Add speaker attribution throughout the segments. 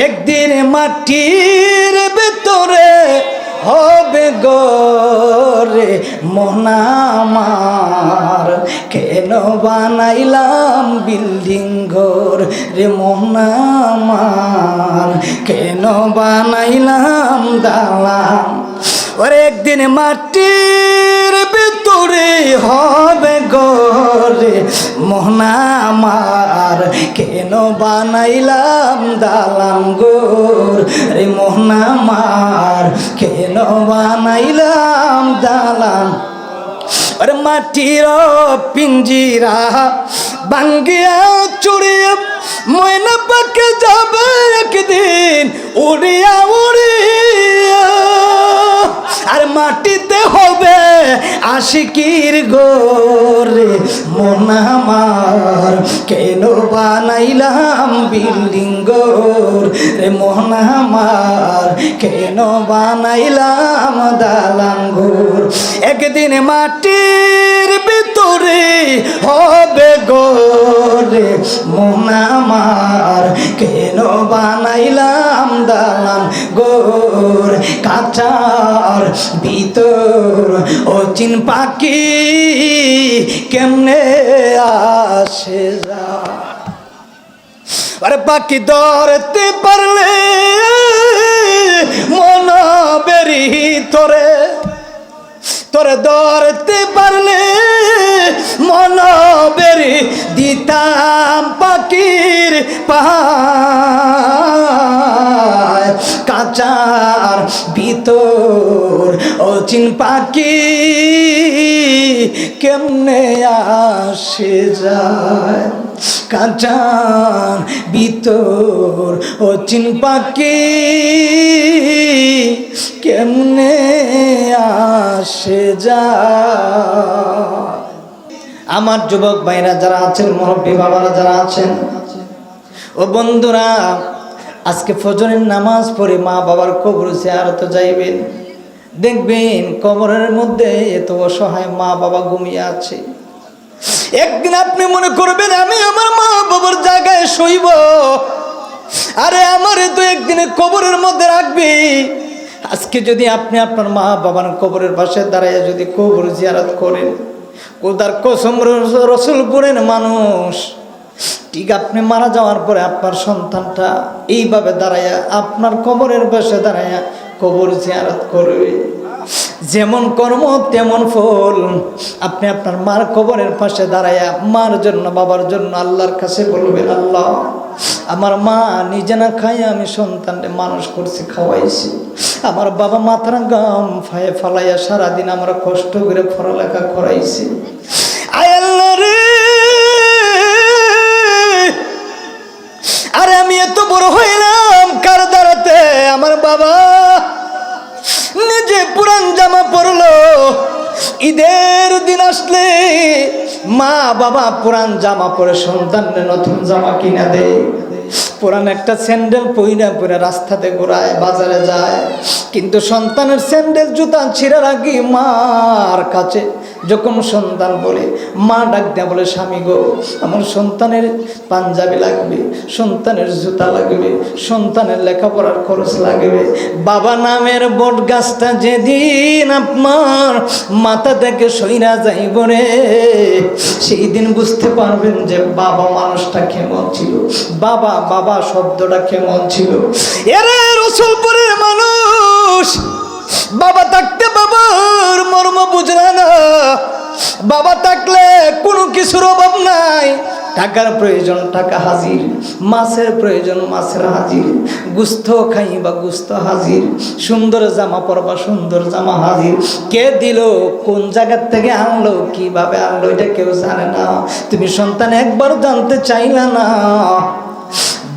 Speaker 1: একদিন মাটির ভেতরে হবে গরে মন আমার, কেন বানাইলাম বিল্ডিং ঘর রে মন আমার, কেন বানাইলাম দালান। ওরে একদিন মাটির ভিতরে হবে গরে মন আমার, কেন বানাইলাম দালান ঘর রে মন আমার, কেন বানাইলাম দালান। ওরে মাটির পিঞ্জিরা ভাঙ্গিয়া চুড়িয়া ময়না পাকে যাবে একদিন উড়িয়া উড়িয়া, আর মাটিতে হবে আশিকির গোরে মন আমার, কেন বানাইলাম বিল্ডিং ঘর রে মন আমার, কেন বানাইলাম দালান ঘর। একদিন মাটির ভিতরে হবে গরে মন আমার, কেন বানাইলাম দালান ঘর। কাঁচার ভিতর অচিন পাখি কেমনে আসে যায়, আরে পাখি ধরতে পারলে মন বেরি তোরে, তোরে ধরতে পারলে মন বেরি দিতাম পাখির পায়। কাঁচার ভিতর অচিন পাখি কেমনে আসে যায়, কাঁচার ভিতর অচিন পাখি কেমনে আসে যায়। আমার যুবক ভাইরা যারা আছেন, মুরব্বী বাবারা যারা আছেন, ও বন্ধুরা, আজকে ফজরের নামাজ পড়ে মা বাবার কবর জিয়ারতে যাইবেন। দেখবেন কবরের মধ্যে এত অসহায় মা বাবা ঘুমিয়ে আছে। একদিন আপনি মনে করবেন আমি আমার মা বাবার জায়গায় শুইব, আরে আমারে তো একদিনে কবরের মধ্যে রাখবি। আজকে যদি আপনি আপনার মা বাবার কবরের পাশে দাঁড়ায় যদি কবর জিয়ারত করেন, খোদার কসম রসুলপুরের মানুষ, ঠিক আপনি মারা যাওয়ার পরে আপনার সন্তানটা এইভাবে দাঁড়ায়া আপনার কবরের পাশে দাঁড়ায়া কবর জিয়ারত করবে। যেমন কর্ম তেমন ফল। আপনি আপনার মার কবরের পাশে দাঁড়ায়া মার জন্য বাবার জন্য আল্লাহর কাছে বলবেন, আল্লাহ আমার মা নিজে না খাই আমি সন্তানকে মানুষ করছি, খাওয়াইছি। আমার বাবা মাথার গাম ফায়ে ফালাইয়া সারাদিন আমরা কষ্ট করে পড়ালেখা করাইছি। আয় আল্লাহ রে, আরে আমি এত বড় হইলাম কার দ্বারাতে? আমার বাবা নিজে পুরান জামা পরলো, ঈদের দিন আসলে মা বাবা পুরান জামা পরে সন্তানকে নতুন জামা কিনা দেয়। পুরান একটা স্যান্ডেল পইরা পরে রাস্তাতে ঘোরায়, বাজারে যায়, কিন্তু সন্তানের স্যান্ডেল জুতা ছিঁড়ার আগে মার কাছে যখন সন্তান বলে, মা ডাক দেয়া বলে, স্বামী গো আমার সন্তানের পাঞ্জাবি লাগবে, সন্তানের জুতা লাগবে, সন্তানের লেখাপড়ার খরচ লাগবে। বাবা নামের বট গাছটা যেদিন আপনার মাথা থেকে সইরা যাইব রে, সেই দিন বুঝতে পারবেন যে বাবা মানুষটা কেমন ছিল, বাবা বাবা শব্দটা কেমন ছিল। এরে রসুলপুরের মানুষ, বাবা থাকতে বাবার মর্ম বুঝলা না। বাবা থাকলে কোনো কিছুর অভাব নাই। টাকার প্রয়োজন টাকা হাজির, মাছের প্রয়োজন মাছের হাজির, গুস্ত খাইবা গুস্ত হাজির, সুন্দর জামা পরবা সুন্দর জামা হাজির। কে দিল, কোন জায়গার থেকে আনলো, কিভাবে আনলো, এটা কেউ জানে না। তুমি সন্তান একবার জানতে চাইলা না।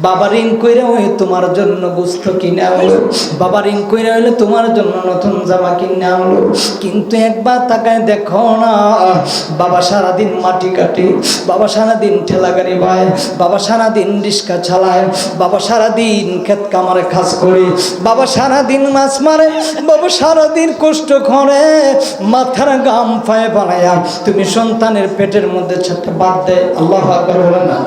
Speaker 1: বাবা ঋণ কইরা হয়ে তোমার জন্য গোস্ত কিনে আনলো, বাবা ঋণ কইরা হইলে তোমার জন্য নতুন জামা কিনে আনলো, কিন্তু একবার তাকায় দেখো না, বাবা সারাদিন মাটি কাটে, বাবা সারাদিন ঠেলা গাড়ি বায়, বাবা সারাদিন রিক্সা চালায়, বাবা সারাদিন ক্ষেত কামারে কাজ করে, বাবা সারাদিন মাছ মারে, বাবা সারাদিন কষ্ট করে, মাথার গাম পায়ে বানায়া তুমি সন্তানের পেটের মধ্যে ছাড়তে বাদ দেয়। আল্লাহু আকবার বলেন না?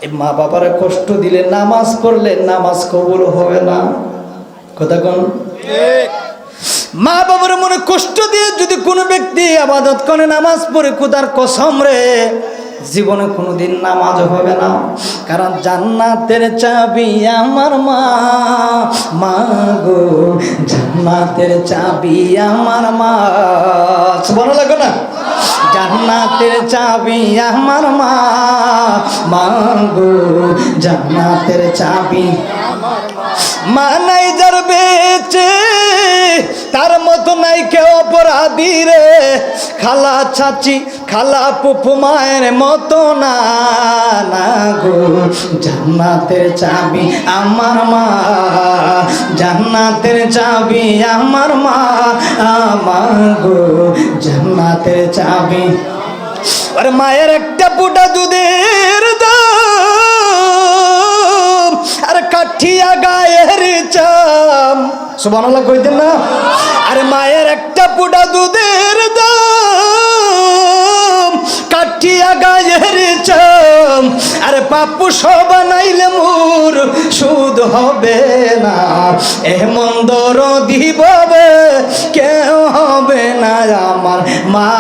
Speaker 1: এই মা বাবার কষ্ট দিলে, নামাজ পড়লে নামাজ কবুল হবে না। কথা কোন? মা বাবার মনে কষ্ট দিয়ে যদি কোনো ব্যক্তি ইবাদত করে, নামাজ পড়ে, খোদার কসম রে জীবনে কোনোদিন নামাজ হবে না। কারণ জান্নাতের চাবি আমার মা, মা গো জান্নাতের চাবি আমার মা। সুবহানাল্লাহ লাগো না? জান্নাতের চাবি আমার মা, মা গো জান্নাতের চাবি। মা নাই যার বেঁচে, তার মতো নাই কেউ অপরাধী রে। খালা চাচি খালা পুপু মায়ের মতো না, না গো জান্নাতের চাবি আমার মা, জান্নাতের চাবি আমার মা, মা গো জান্নাতের চাবি। আর মায়ের একটা ফুটা দুধের দাম আর কাঠিয়া গায়ের চাম। সুবহানাল্লাহ কইতেন না? আর মায়ের একটা ফুটা দুধের দাম কাঠিয়া গায়ের চাম। আরে পাপ্পু সব বানাইলে মোর সুদ হবে না, এমন দরদি হবে কেউ হবে না আমার মা,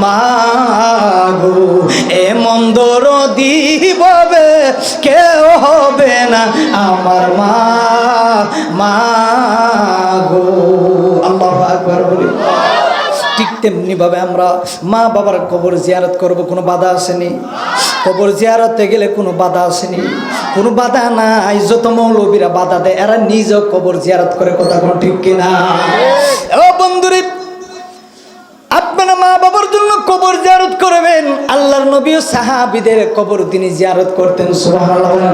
Speaker 1: মা গো এমন দরদি হবে কেউ হবে না আমার মা, মা গো। আল্লাহু আকবার বলি। ঠিক তেমনি ভাবে আমরা মা বাবার কবর জিয়ারত করব, কোনো বাধা আসেনি। কবর জিয়ারতে গেলে কোনো বাধা আসেনি, কোনো বাধা নাই। যত মৌলবীরা বাধা দেয়, এরা নিজেও কবর জিয়ারত করে। কথা কোনো ঠিক কিনা? ও বন্ধুরে, আপনারা মা বাবার জন্য কবর জিয়ারত করবেন। আল্লাহর নবী ও সাহাবীদের কবর তিনি জিয়ারত করতেন। সুবহানাল্লাহ।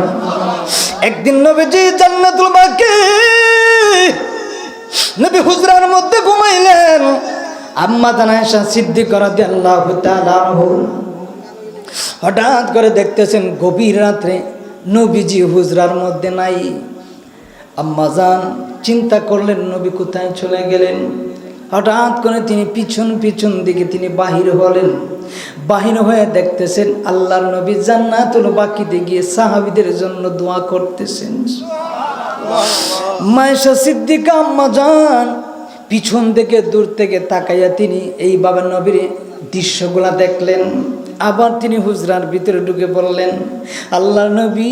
Speaker 1: একদিন নবীজি জান্নাতুল বাকি নবী হুজরার মধ্যে ঘুমাইলেন। আম্মা জান আয়েশা সিদ্দিকা রাদিয়াল্লাহু তাআলা হঠাৎ করে দেখতেছেন গভীর রাত্রে নবীজি হুজরার মধ্যে নাই। আম্মা জান চিন্তা করলেন নবী কোথায় চলে গেলেন। হঠাৎ করে তিনি পিছন দিকে তিনি বাহির হলেন। বাহির হয়ে দেখতেছেন আল্লাহর নবী জান্নাতুল বাকিতে গিয়ে সাহাবীদের জন্য দোয়া করতেছেন। মায়েশা সিদ্দিকা আম্মা জান পিছন থেকে দূর থেকে তাকাইয়া তিনি এইভাবে নবীর দৃশ্যগুলা দেখলেন। আবার তিনি হুজরার ভিতরে ঢুকে পড়লেন। আল্লাহর নবী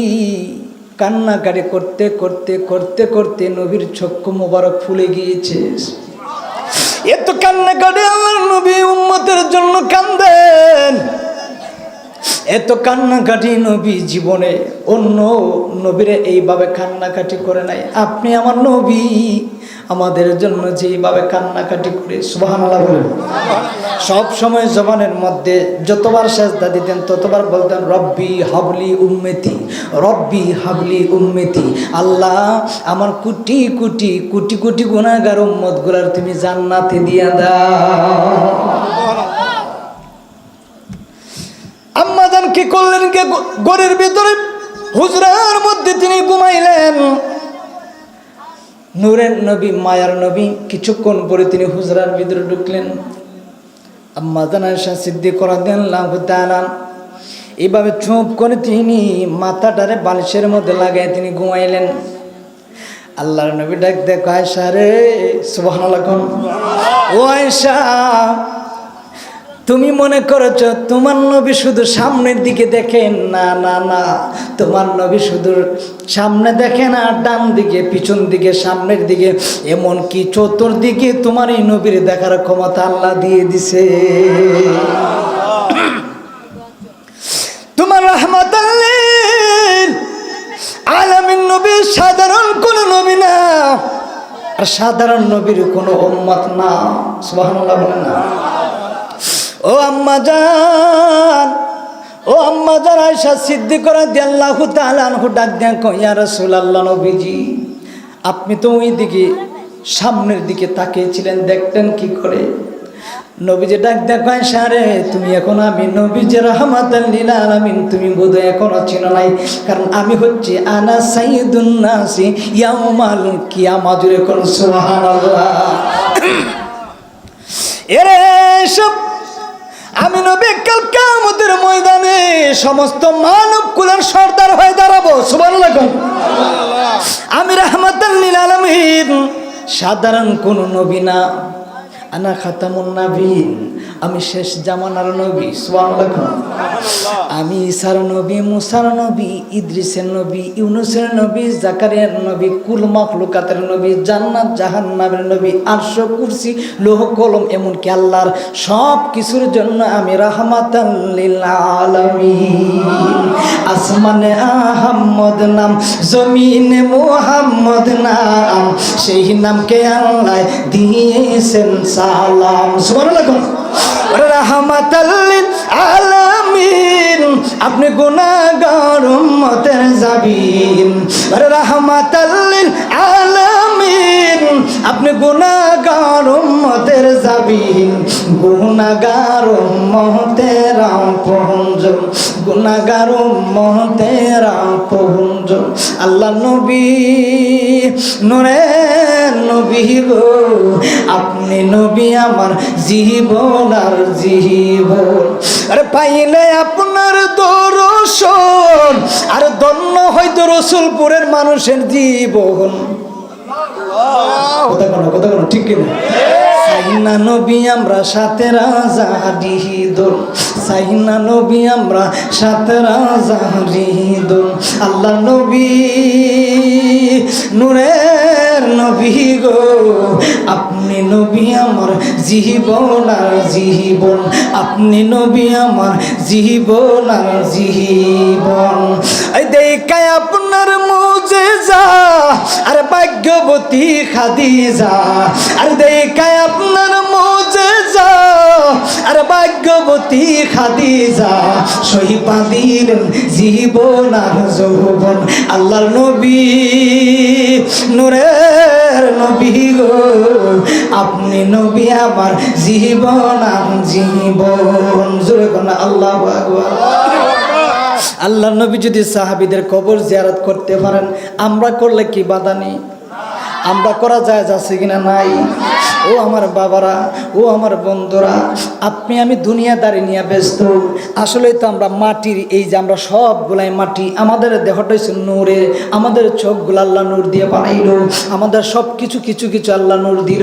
Speaker 1: কান্নাকাটি করতে করতে করতে করতে নবীর চক্ষু মোবারক ফুলে গিয়েছে। এত কান্নাকাটি আল্লাহর নবী উম্মতের জন্য কান্দেন। এত কান্নাকাটি নবী জীবনে অন্য নবীরে এইভাবে কান্নাকাটি করে নাই। আপনি আমার নবী আমাদের জন্য যেইভাবে কান্নাকাটি করে, সুবহানাল্লাহ বলেন। সব সময় জবানের মধ্যে যতবার সেজদা দিতেন ততবার বলতেন রব্বি হাবলি উম্মতি, রব্বি হাবলি উম্মতি। আল্লাহ আমার কোটি কোটি কোটি কোটি গুনাহগার উম্মত গুলার তুমি জান্নাতে দিয়া দাও। আম্মা জান কি করলেন? ঘরের ভিতরে হুজরার মধ্যে তিনি ঘুমাইলেন। নূরের নবী মায়ার নবী কিছুক্ষণ পরে তিনি হুজরার ভিতরে ঢুকলেন। আম্মা জান আয়েশা সিদ্দিকা রাদিয়াল্লাহু তাআলা এইভাবে চুপ করে তিনি মাথাটারে বালিশের মধ্যে লাগাই তিনি ঘুমাইলেন। আল্লাহর নবী ডাক দেখো আয়েশা রে, সুবহানাল্লাহ। ও আয়েশা, তুমি মনে করেছ তোমার নবী শুধু সামনের দিকে দেখেন? না না না, তোমার নবী শুধু সামনে দেখে না, ডান দিকে, পিছন দিকে, সামনের দিকে, এমনকি চতুর্দিকে তোমার এই নবীর দেখার ক্ষমতা আল্লাহ দিয়ে দিছে। তোমার রাহমাতাল লিল আলামিন নবী সাধারণ কোন নবী না, আর সাধারণ নবীর কোনো উম্মত না। সুবহানাল্লাহ বলেন না। ও আম্মা জান, ও আম্মা জান আয়েশা সিদ্দিকা রাদিয়াল্লাহু তাআলা আনহা ডাক দেন, ইয়া রাসূলুল্লাহ নবীজি, আপনি তো ওই দিকে সামনের দিকে তাকিয়েছিলেন, দেখতেন কি করে? নবীজি ডাক দেন, আয়েশা রে, তুমি এখন আমি নবীজি রাহমাতাল লিল আলামিন তুমি বোধহয় এখনো চিনো নাই, কারণ আমি হচ্ছি আনা সাইয়্যিদুন নাসি ইয়াউমাল কিয়ামা। জুড়ে কোন সুবহানাল্লাহ। এরে সব আমি নবী কাল কিয়ামতের ময়দানে সমস্ত মানব কুলের সর্দার হয়ে দাঁড়াবো। সুবহানাল্লাহ। আমি রাহমাতাল লিল আলামিন, সাধারণ কোন নবী না। আনা খাতামুন নবীন, আমি শেষ জামানার নবী। সুবহানাল্লাহ। আমি ঈসার নবী, মুসার নবী, ইদ্রিসের নবী, ইউনূসের নবী, জাকারিয়ার নবী, কুল মাখলুকাতের নবী, জান্নাত জাহান্নামের নবী, আরশ কুরসি লৌহ কলম এমনকি আল্লাহর সব কিছুর জন্য আমি রাহমাতাল লিল আলামিন। আসমানে আহমদ নাম, জমিনে মুহাম্মদ নাম, সেই নামকে আল্লাহ দিয়েছেন সালাম। সুবহানাল্লাহ। রাহমাতাল লিল আলামিন, আপনি গুনাহগার উম্মতের জাবিন। রাহমাতাল লিল আলামিন, আপনি গুনাহগার উম্মতের জাবিন। গুনাহগার উম্মতের আপনজন, গুনাহগার উম্মতের আপনজন। আল্লাহ নবী, নূরের নবী গো, আপনি নবী আমার জীবন আর জীবন। আরে পাইলে আপনার দর্শন, আর ধন্য হয়তো রসুলপুরের মানুষের জীবন। কথা কোনো ঠিক কিনা? সাইনা নবী আমরা সাথে রাজা হৃদন, সাইনা নবী আমরা সাথে রাজা হৃদন। আল্লাহ নবী, নূরের নবী গো, আপনি নবী আমার জীবন আর জীবন। আপনি নবী আমার জীবন আর জীবন। এই দেখায় আপনার মুজিজা, আর ভাগ্যবতী খাদিজা। আর দেখায় আপনার মুজিজা, আর ভাগ্যবতী খাদিজা। সহিপা দিলেন জীবন আর যৌবন। আল্লাহর নবী, নূরের নবী গো, আপনি নবী আমার জীবন আর জীবন। জোরে কোন আল্লাহু আকবার। আল্লাহর নবী যদি সাহাবীদের কবর জিয়ারত করতে পারেন, আমরা করলে কি বাধা নেই? আমরা করা যায় যাচ্ছে কিনা? নাই। ও আমার বাবারা, ও আমার বন্ধুরা, আপনি আমি দুনিয়াদারি নিয়ে ব্যস্ত। আসলে তো আমরা মাটির, এই যে আমরা সবগুলাই মাটি। আমাদের দেহটা হচ্ছে নূরে, আমাদের চোখগুলো আল্লাহ নূর দিয়ে বানাইলো, আমাদের সব কিছু কিছু কিছু আল্লাহ নূর দিল।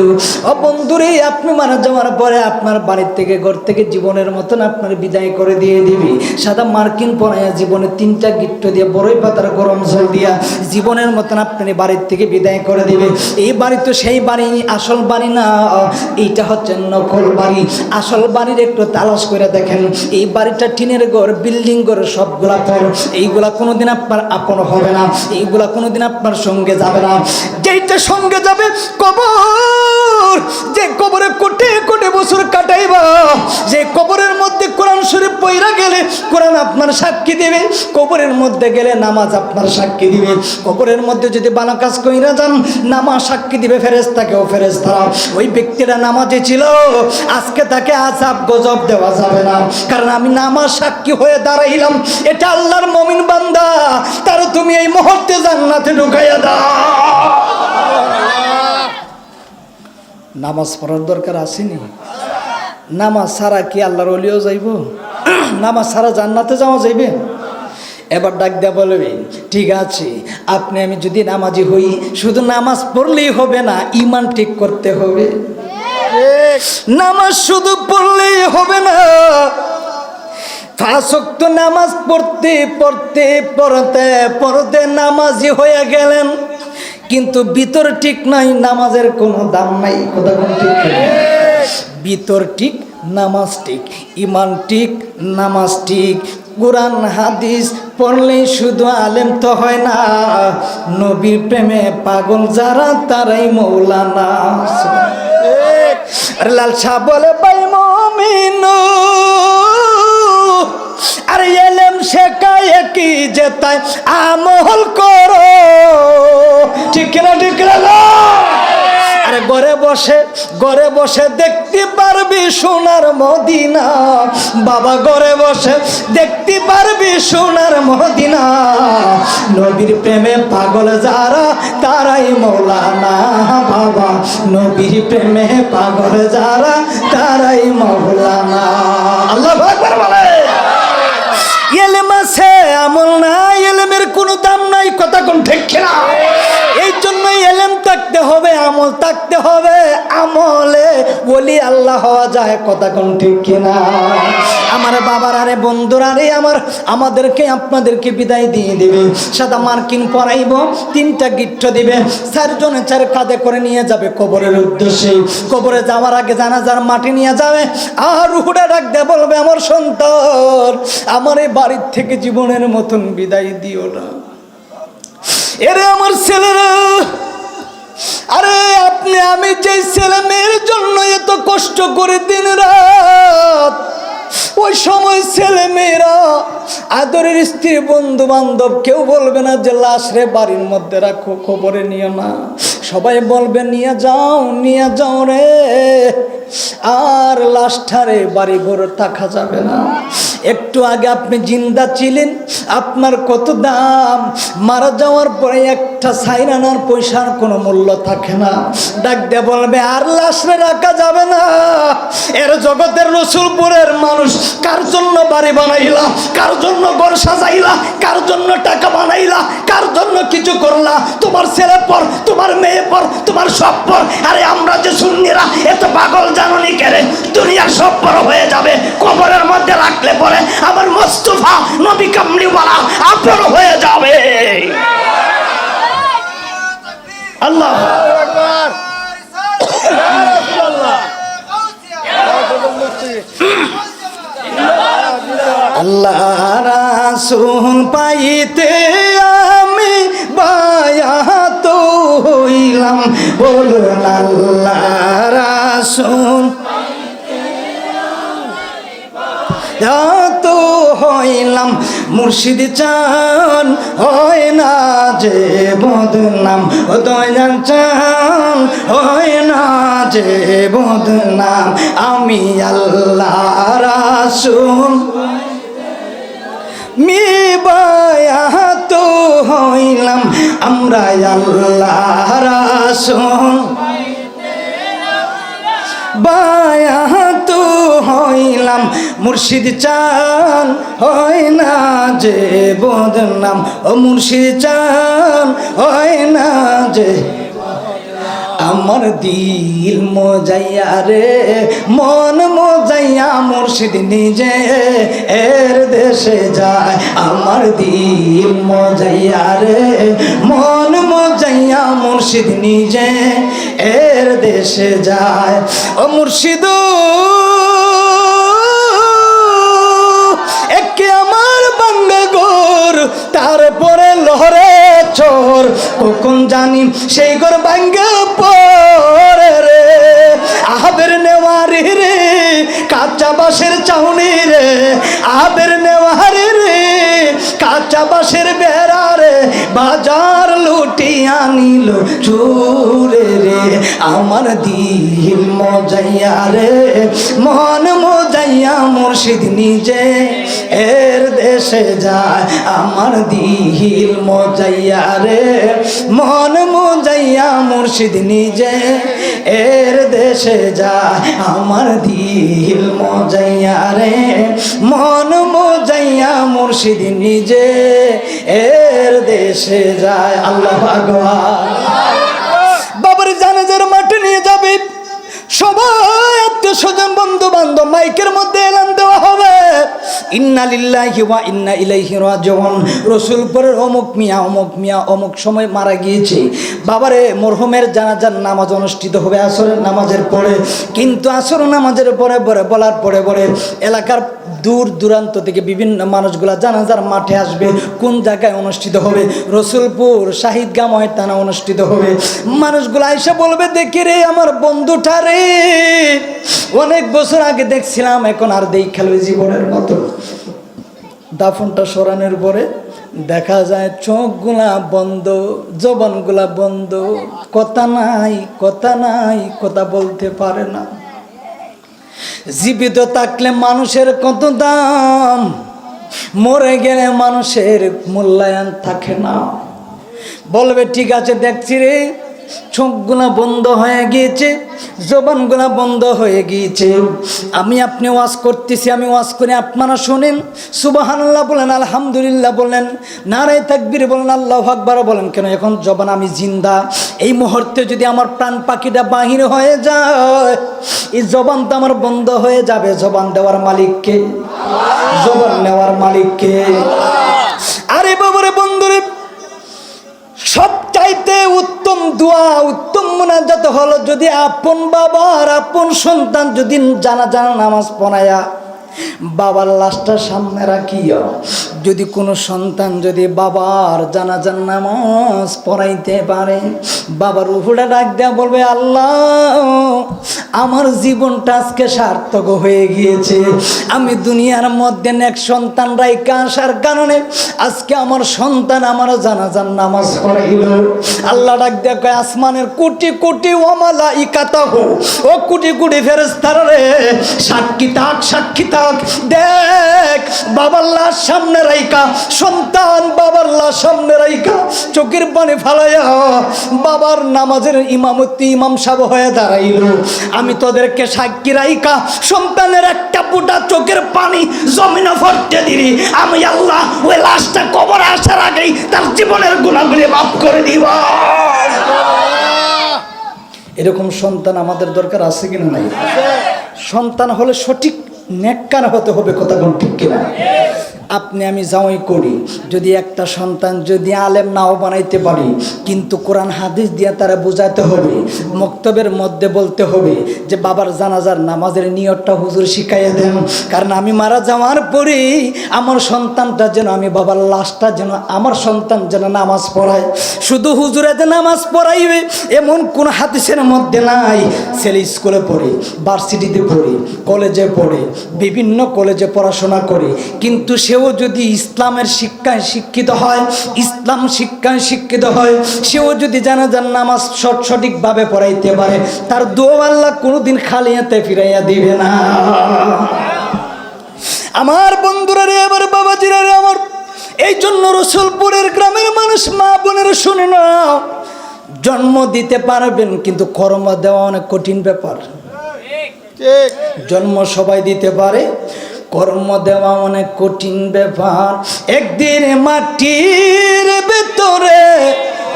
Speaker 1: ও বন্ধুরে, আপনি মারা যাওয়ার পরে আপনার বাড়ির থেকে, ঘর থেকে জীবনের মতন আপনার বিদায় করে দিয়ে দিবি। সাদা মার্কিন পরাইয়া জীবনে 3টা গিট্ট দিয়ে, বড়ই পাতার গরম জল দিয়া জীবনের মতন আপনি বাড়ির থেকে বিদায় করে দিবে। এই বাড়ি তো সেই বাড়ি, আসল বাড়ি না। এইটা হচ্ছে নকল বাড়ি। আসল বাড়ির একটু তালাশ করে দেখেন। এই বাড়িটা টিনের ঘর, বিল্ডিং ঘর, সবগুলা পর। এইগুলা কোনোদিন আপনার আপন হবে না, এইগুলা কোনোদিন আপনার সঙ্গে যাবে না। যেইটা সঙ্গে যাবে কবর। যে কবরে কোটি কোটি বছর কাটাইবা, যে কবরের মধ্যে কোরআন শরীফ পড়া গেলে কোরআন আপনার সাক্ষী দিবে, কবরের মধ্যে গেলে নামাজ আপনার সাক্ষী দিবে, কবরের মধ্যে যদি ভালো কাজ কইরা যান নামাজ সাক্ষী দিবে ফেরেশতাকেও ফেরেশতারা। ওই ব্যক্তিরা নামাজে ছিল, আজকে তাকে আযাব গজব দেওয়া যাবে না, কারণ আমি নামাজ সাক্ষী হয়ে দাঁড়াইলাম। এটা আল্লাহর মুমিন বান্দা, তার তুমি এই মুহূর্তে জান্নাতে ঢুকাইয়া দাও। নামাজ পড়ার দরকার আসেনি? নামাজ ছাড়া কি আল্লাহর ওলিও যাইব? নামাজ ছাড়া জান্নাতে যাওয়া যাইবে? এবার ডাক দেয়া বলবে, ঠিক আছে, আপনি আমি যদি নামাজি হই, শুধু নামাজ পড়লেই হবে না, ঈমান ঠিক করতে হবে। নামাজ শুধু পড়লেই হবে না, 5 ওয়াক্ত নামাজ পড়তে পড়তে পড়তে পড়তে নামাজি হয়ে গেলেন, কিন্তু ভিতর ঠিক নাই, নামাজের কোনো দাম নাই। কথা কোন ঠিক? ভিতর ঠিক, নামাজ ঠিক, ঈমান ঠিক, নামাজ ঠিক। কুরআন হাদিস পড়লেই শুধু আলেম তো হয় না, নবীর প্রেমে পাগল যারা তারাই মৌলানা। লাল শাহ বলে ভাই মুমিন, আর এলেম শেখায় কি যেতায় আমল করো। ঠিক না? ঠিক না? আর আরে ঘরে বসে দেখতে পারবি সোনার মদিনা বাবা, ঘরে বসে দেখতে পারবি সোনার মদিনা। নবীর প্রেমে পাগল যারা তারাই মৌলানা বাবা, নবীর প্রেমে পাগল যারা তারাই মৌলানা। আল্লাহু আকবার বলে। ইলম আছে আমল নাই, ইলমের কোনো দাম নাই, কথা কোন ঠিক কিনা? এই জন্য ইলম থাকতে হবে, আমল থাকতে হবে, আমলে ওলি আল্লাহ হওয়া যায়, কথা কোন ঠিক কিনা? আমার বাবার আরে বন্ধুরা রে, আমাদেরকে আপনাদেরকে বিদায় দিয়ে দিবে, সাদা মার্কিন পরাইব, 3টা গিফট দিবে, 4 জনে 4 কাঁধে করে নিয়ে যাবে কবরের উদ্দেশ্যে। কবরে যাওয়ার আগে জানাজার মাটি নিয়ে যাবে, আর রুহুটা ডাক দিয়ে বলবে, আমার সন্তান, আমার এই বাড়ির থেকে জীবনের মতন বিদায় দিও না। এরে আমার ছেলেরা, আরে আপনি আমি যে ছেলে মেয়ের জন্য এত কষ্ট করে দিন রাত, ওই সময় ছেলে মেয়েরা আদরের স্ত্রী বন্ধু বান্ধব কেউ বলবে না যে লাশ রে বাড়ির মধ্যে রাখো, খবরে নিও না, সবাই বলবে নিয়ে যাও রে, আর লাশটারে বাড়ি ঘরে থাকা যাবে না। একটু আগে আপনি জিন্দা ছিলেন, আপনার কত দাম, মারা যাওয়ার পরে একটা সাইরানার পয়সার কোনো মূল্য থাকে না। ডাক দিয়ে বলবে আর লাশরে রাখা যাবে না। এর জগতের রসুলপুরের মানুষ কার জন্য বাড়ি বানাইলা, কার জন্য ঘর সাজাইলা, কার জন্য টাকা বানাইলা, কার জন্য কিছু করলা? তোমার ছেলে পর, তোমার মেয়ে পর, তোমার সব পর। আরে আমরা যে সুন্নিরা এত পাগল জানুনি কেরে, দুনিয়ার সব পর হয়ে যাবে, কবরের মধ্যে রাখলে পরে আমার মুস্তাফা নবী কামলিওয়ালা আপন হয়ে যাবে। আল্লাহু আকবার। আল্লাহ রাসূল পাইতে আমি বায়াত হইলাম, বলুন আল্লাহ রাসূল তো হইলাম, মুর্শিদ চান হয় না যে বদনাম, ও দয়াল চান হয় না যে বদনাম, আমি আল্লাহ রাসূল বায়াত হইলাম, আমরা আল্লাহ রাসূল বায়াত হইলাম, মুর্শিদ চান হয় না যে বদনাম, ও মুর্শিদ চান হয় না যে। আমার দিল মজাইয়া রে, মন মজাইয়া, মুর্শিদ নিজে এর দেশে যায়। আমার দিল মজাইয়া রে, মন মজাইয়া, মুর্শিদ নিজে এর দেশে যায়। ও মুর্শিদ একে আমার বাঙ্গা গোর, তারপরে লহরে চোর, কখন জানি সেই গোর বাঙ্গা পরে রে। আহাবের নেওয়ারি রে, কাঁচা বাঁশের চাউনি রে, আহাবের নেওয়ারি রে, কাঁচা বাঁশের বেড়া রে, বাজার লুটিয়া নিল চুরে রে। আমার দিল মজাইয়া রে, মন মজাইয়া, মুর্শিদ নিজে এর দেশে যায়। আমার দিল মজাইয়া রে, মন মজাইয়া, মুর্শিদ নিজে এর দেশে যায়। আমার দিল মজাইয়া রে, মন মজাইয়া, মুর্শিদ নিজে এর দেশে যায়। আল্লাহু আকবার। বাবার জানাজার মাঠে নিয়ে যাবে সবাই, আত্মীয় স্বজন বন্ধু বান্ধব, মাইকের মধ্যে এলান দেওয়া হবে, ইন্না লিল্লাহি ওয়া ইন্না ইলাইহি রাজিউন। রসুলপুরের অমুক মিয়া অমুক সময় মারা গিয়েছে। বাবারে মরহুমের জানাজার নামাজ অনুষ্ঠিত হবে আসরের নামাজের পরে, কিন্তু আসর নামাজের পরে বলার পরে এলাকার দূর দূরান্ত থেকে বিভিন্ন মানুষগুলা জানাজার মাঠে আসবে। কোন জায়গায় অনুষ্ঠিত হবে? রসুলপুর শাহিদগাঁ ময়দানে অনুষ্ঠিত হবে। মানুষগুলা এসে বলবে, দেখি রে আমার বন্ধুটা রে, অনেক বছর আগে দেখছিলাম, এখন আর দেখালো জীবনের মতো। দাফনটা সরানোর পরে দেখা যায় চোখগুলা বন্ধ, জবানগুলা বন্ধ, কথা নাই, কথা নাই, কথা বলতে পারে না। জীবিত থাকলে মানুষের কত দাম, মরে গেলে মানুষের মূল্যায়ন থাকে না। বলবে ঠিক আছে দেখছি রে, চোখগুলা বন্ধ হয়ে গিয়েছে, জবানগুলা বন্ধ হয়ে গিয়েছে, আমি আপনি ওয়াজ করতেছি, আমি ওয়াজ করে আপনারা শোনেন, সুবহানাল্লাহ বলেন, আলহামদুলিল্লাহ বলেন, নারে তাকবীর বলেন, আল্লাহু আকবার বলেন। কেন এখন জবান আমি জিন্দা, এই মুহূর্তে যদি আমার প্রাণ পাখিটা বাহির হয়ে যায়, এই জবান তো আমার বন্ধ হয়ে যাবে। জবান দেওয়ার মালিককে, জবান নেওয়ার মালিককে। আরে বাবারে বন্ধুরে, সবচাইতে উত্তম দোয়া, উত্তম মুনাজাত হলো যদি আপন বাবার আপন সন্তান যদি জানাজা নামাজ পড়ায়া বাবার লাশটা সামনে রাখিয়া যদি কোনো সন্তান যদি বাবার জানাজার নামাজ পড়াইতে পারে, বাবার উপরে ডাক দেয়া বলবে, আল্লাহ আমার জীবনটা আজকে সার্থক হয়ে গিয়েছে। আমি দুনিয়ার মধ্যে এক সন্তান রাইখা আসার কারণে আজকে আমার সন্তান আমার জানাজার নামাজ পড়াইল। আল্লাহ ডাক দেয়া কয়, আসমানের কোটি কোটি ও মালাইকাতাহু, ও কোটি কোটি ফেরেশতারা রে, সাক্ষী থাক, সাক্ষী থাক। দেখ বাবার লাশ সামনে রাইখা, সন্তান বাবার লাশ সামনে রাইখা চোখের পানি ফালাইয়া বাবার নামাজের ইমামতি ইমাম সাহেব হয়ে দাঁড়াইল। আমি তোদেরকে সাক্ষী রাইখা সন্তানের একটা ফোঁটা চোখের পানি জমিনে পড়তে দিই, আমি আল্লাহ ওই লাশটা কবরে আসার আগেই তার জীবনের গুনাহগুলি মাফ করে দিব। এরকম সন্তান আমাদের দরকার আছে কিনা? নাই। সন্তান হলে সঠিক নেককার হতে হবে, কথা কোন ঠিক কিনা? আপনি আমি যাওয়াই করি, যদি একটা সন্তান যদি আলেম নাও বানাইতে পারি, কিন্তু কোরআন হাদিস দিয়ে তারা বোঝাতে হবে, মক্তবের মধ্যে বলতে হবে যে বাবার জানাজার নামাজের নিয়তটা হুজুর শিখাইয়া দেন, কারণ আমি মারা যাওয়ার পরে আমার সন্তানটা যেন, আমি বাবার লাশটা যেন আমার সন্তান যেন নামাজ পড়ায়। শুধু হুজুরে যে নামাজ পড়াইবে এমন কোন হাদিসের মধ্যে নাই। ছেলে স্কুলে পড়ে, ভার্সিটিতে পড়ে, কলেজে পড়ে, বিভিন্ন কলেজে পড়াশোনা করে, কিন্তু সেও যদি ইসলামের শিক্ষায় শিক্ষিত হয়, ইসলাম শিক্ষায় শিক্ষিত হয়, সেও যদি জানাজার নামাজ সঠিকভাবে পড়াইতে পারে, তার দোয়া আল্লাহ কোনোদিন খালি হাতে ফিরাইয়া দিবে না। আমার বন্ধুরা রে, আমার বাবাজিরা রে, আমার এই জন্য রসুলপুরের গ্রামের মানুষ, মা বোনের শুনে না, জন্ম দিতে পারবেন কিন্তু কর্ম দেওয়া অনেক কঠিন ব্যাপার। জন্ম সবাই দিতে পারে, কর্ম দেওয়া অনেক কঠিন ব্যাপার। একদিন মাটির ভেতরে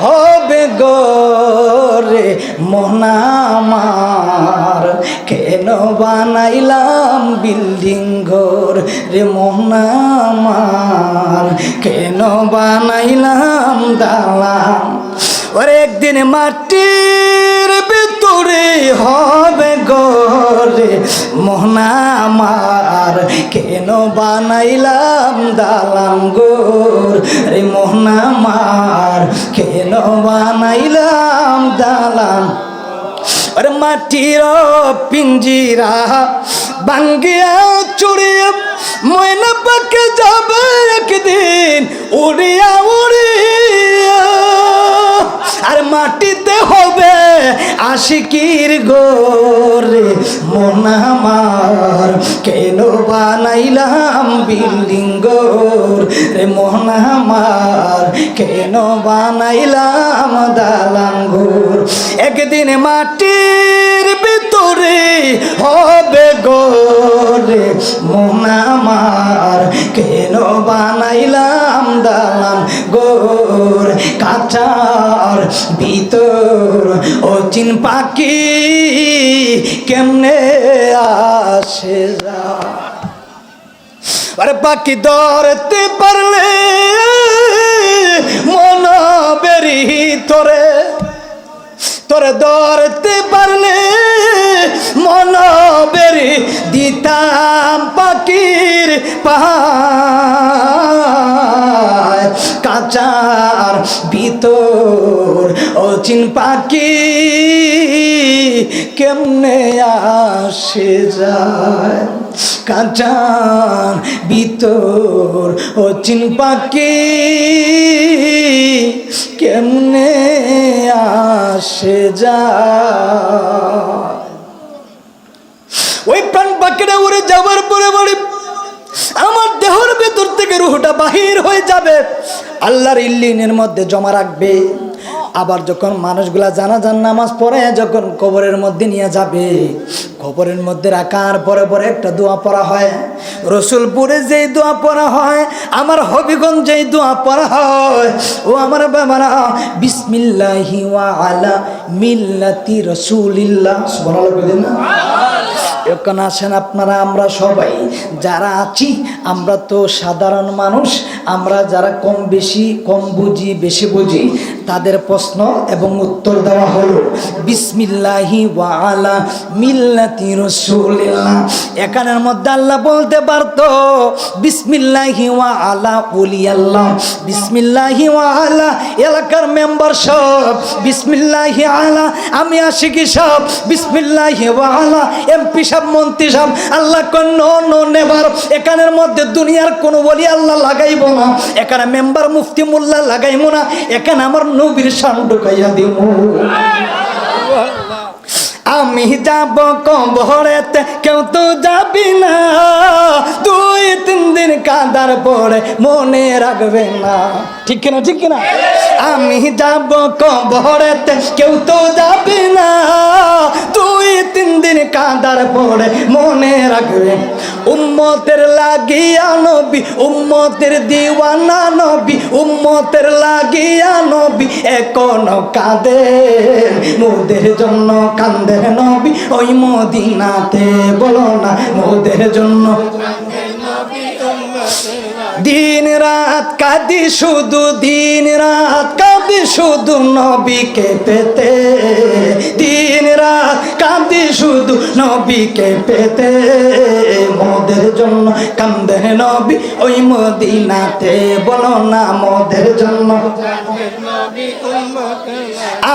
Speaker 1: হবে গরে মনামার, কেন বানাইলাম বিল্ডিং ঘর রে মনামার, কেন বানাইলাম দালান। ওরে একদিন মাটির ভেতরে হবে গরে মোহনামার, কেন বানাইলাম দালান গোর রে মোহনামার, কেন বানাইলাম দালান। আরে মাটির পিঞ্জিরা ভাঙ্গিয়া চুড়িয়া ময়না পাকে যাবে একদিন উড়িয়া উড়িয়া, আর মাটিতে হবে আশিকির গোরে মোহনামার, কেন বানাইলাম বিল্ডিং গোর রে মোহনামার, কেন বানাইলাম দালান গোর। একদিন মাটির ভিতরে হবে গোরে মোহনামার, কেন বানাইলাম দালান গোর। কাঁচার ভিতর অচিন পাখি কেমনে আসে যা, আরে পাখি ধরতে পারলে মন বেরি তোরে, তোরে ধরতে পারলে মন বেরি দিতাম পাখির পায়। কাঁচার ভিতর অচিন পাখি কেমনে আসে যায়। কাঁচার ভিতর ও চিন পাখি কেমনে আসে যায়। ওই প্রাণ পাখিটা উড়ে যাবার পরে বলে আমার দেহের ভেতর থেকে রুহটা বাহির হয়ে যাবে, আল্লাহর ইল্লিনের মধ্যে জমা রাখবে। আবার যখন মানুষগুলা জানাজার নামাজ পড়ে যখন কবরের মধ্যে নিয়ে যাবে, কবরের মধ্যে রাখার পরে পরে একটা দোয়া পড়া হয়। রসুলপুরে যেই দোয়া পড়া হয়, আমার হবিগঞ্জ যেই দোয়া পড়া হয়, ও আমার বাবারা, বিসমিল্লাহি ওয়া আলা মিল্লাতি রাসূলিল্লাহ, সুবহানাল্লাহ বলেন না? এখন আসেন আপনারা, আমরা সবাই যারা আছি, আমরা তো সাধারণ মানুষ, আমরা যারা কম বুঝি বেশি বুঝি, তাদের প্রশ্ন এবং উত্তর দেওয়া হলো বিসমিল্লাহি ওয়া আলা মিল্লাতি রাসূলিল্লাহ। এখানের মধ্যে আল্লাহ বলতে পারতো বিসমিল্লাহি ওয়া আলা ওলিয়াল্লাহ, বিসমিল্লাহি ওয়া আলা এলাকার মেম্বার সব, বিসমিল্লাহি আলা আমি আশিকি সব, বিসমিল্লাহি ওয়া আলা এমপি সব, মন্ত্রী সব। আল্লাহ নো নেভার, এখানের মধ্যে দুনিয়ার কোনো বলি আল্লাহ লাগাইব না, এখানে মেম্বার মুফতি মোল্লা লাগাইব না, এখানে আমার নবীর শান ঢুকাইয়া দিব। আমি যাব কবরেতে, কেউ তো যাবি না, 2-3 দিন কাঁদার পরে মনে রাখবে না, ঠিক কিনা ঠিক কিনা? আমি যাব কবরেতে, কেউ তো যাবি না, 2-3 দিন কাঁদার পরে মনে রাখবে। উম্মতের লাগিয়া নবী, উম্মতের দিওয়ানা নবী, উম্মতের লাগিয়া নবী এখনো কাঁদেন, মোদের জন্য কাঁদেন নবী ওই মদিনাতে, বলো না মোদের জন্য। দিন রাত কাঁদি শুধু, দিন রাত কাঁদি শুধু নবীকে পেতে, দিন রাত কাঁদি শুধু নবীকে পেতে, মোদের জন্য কাঁদে নবী ওই মদিনাতে, বলো না মোদের জন্য।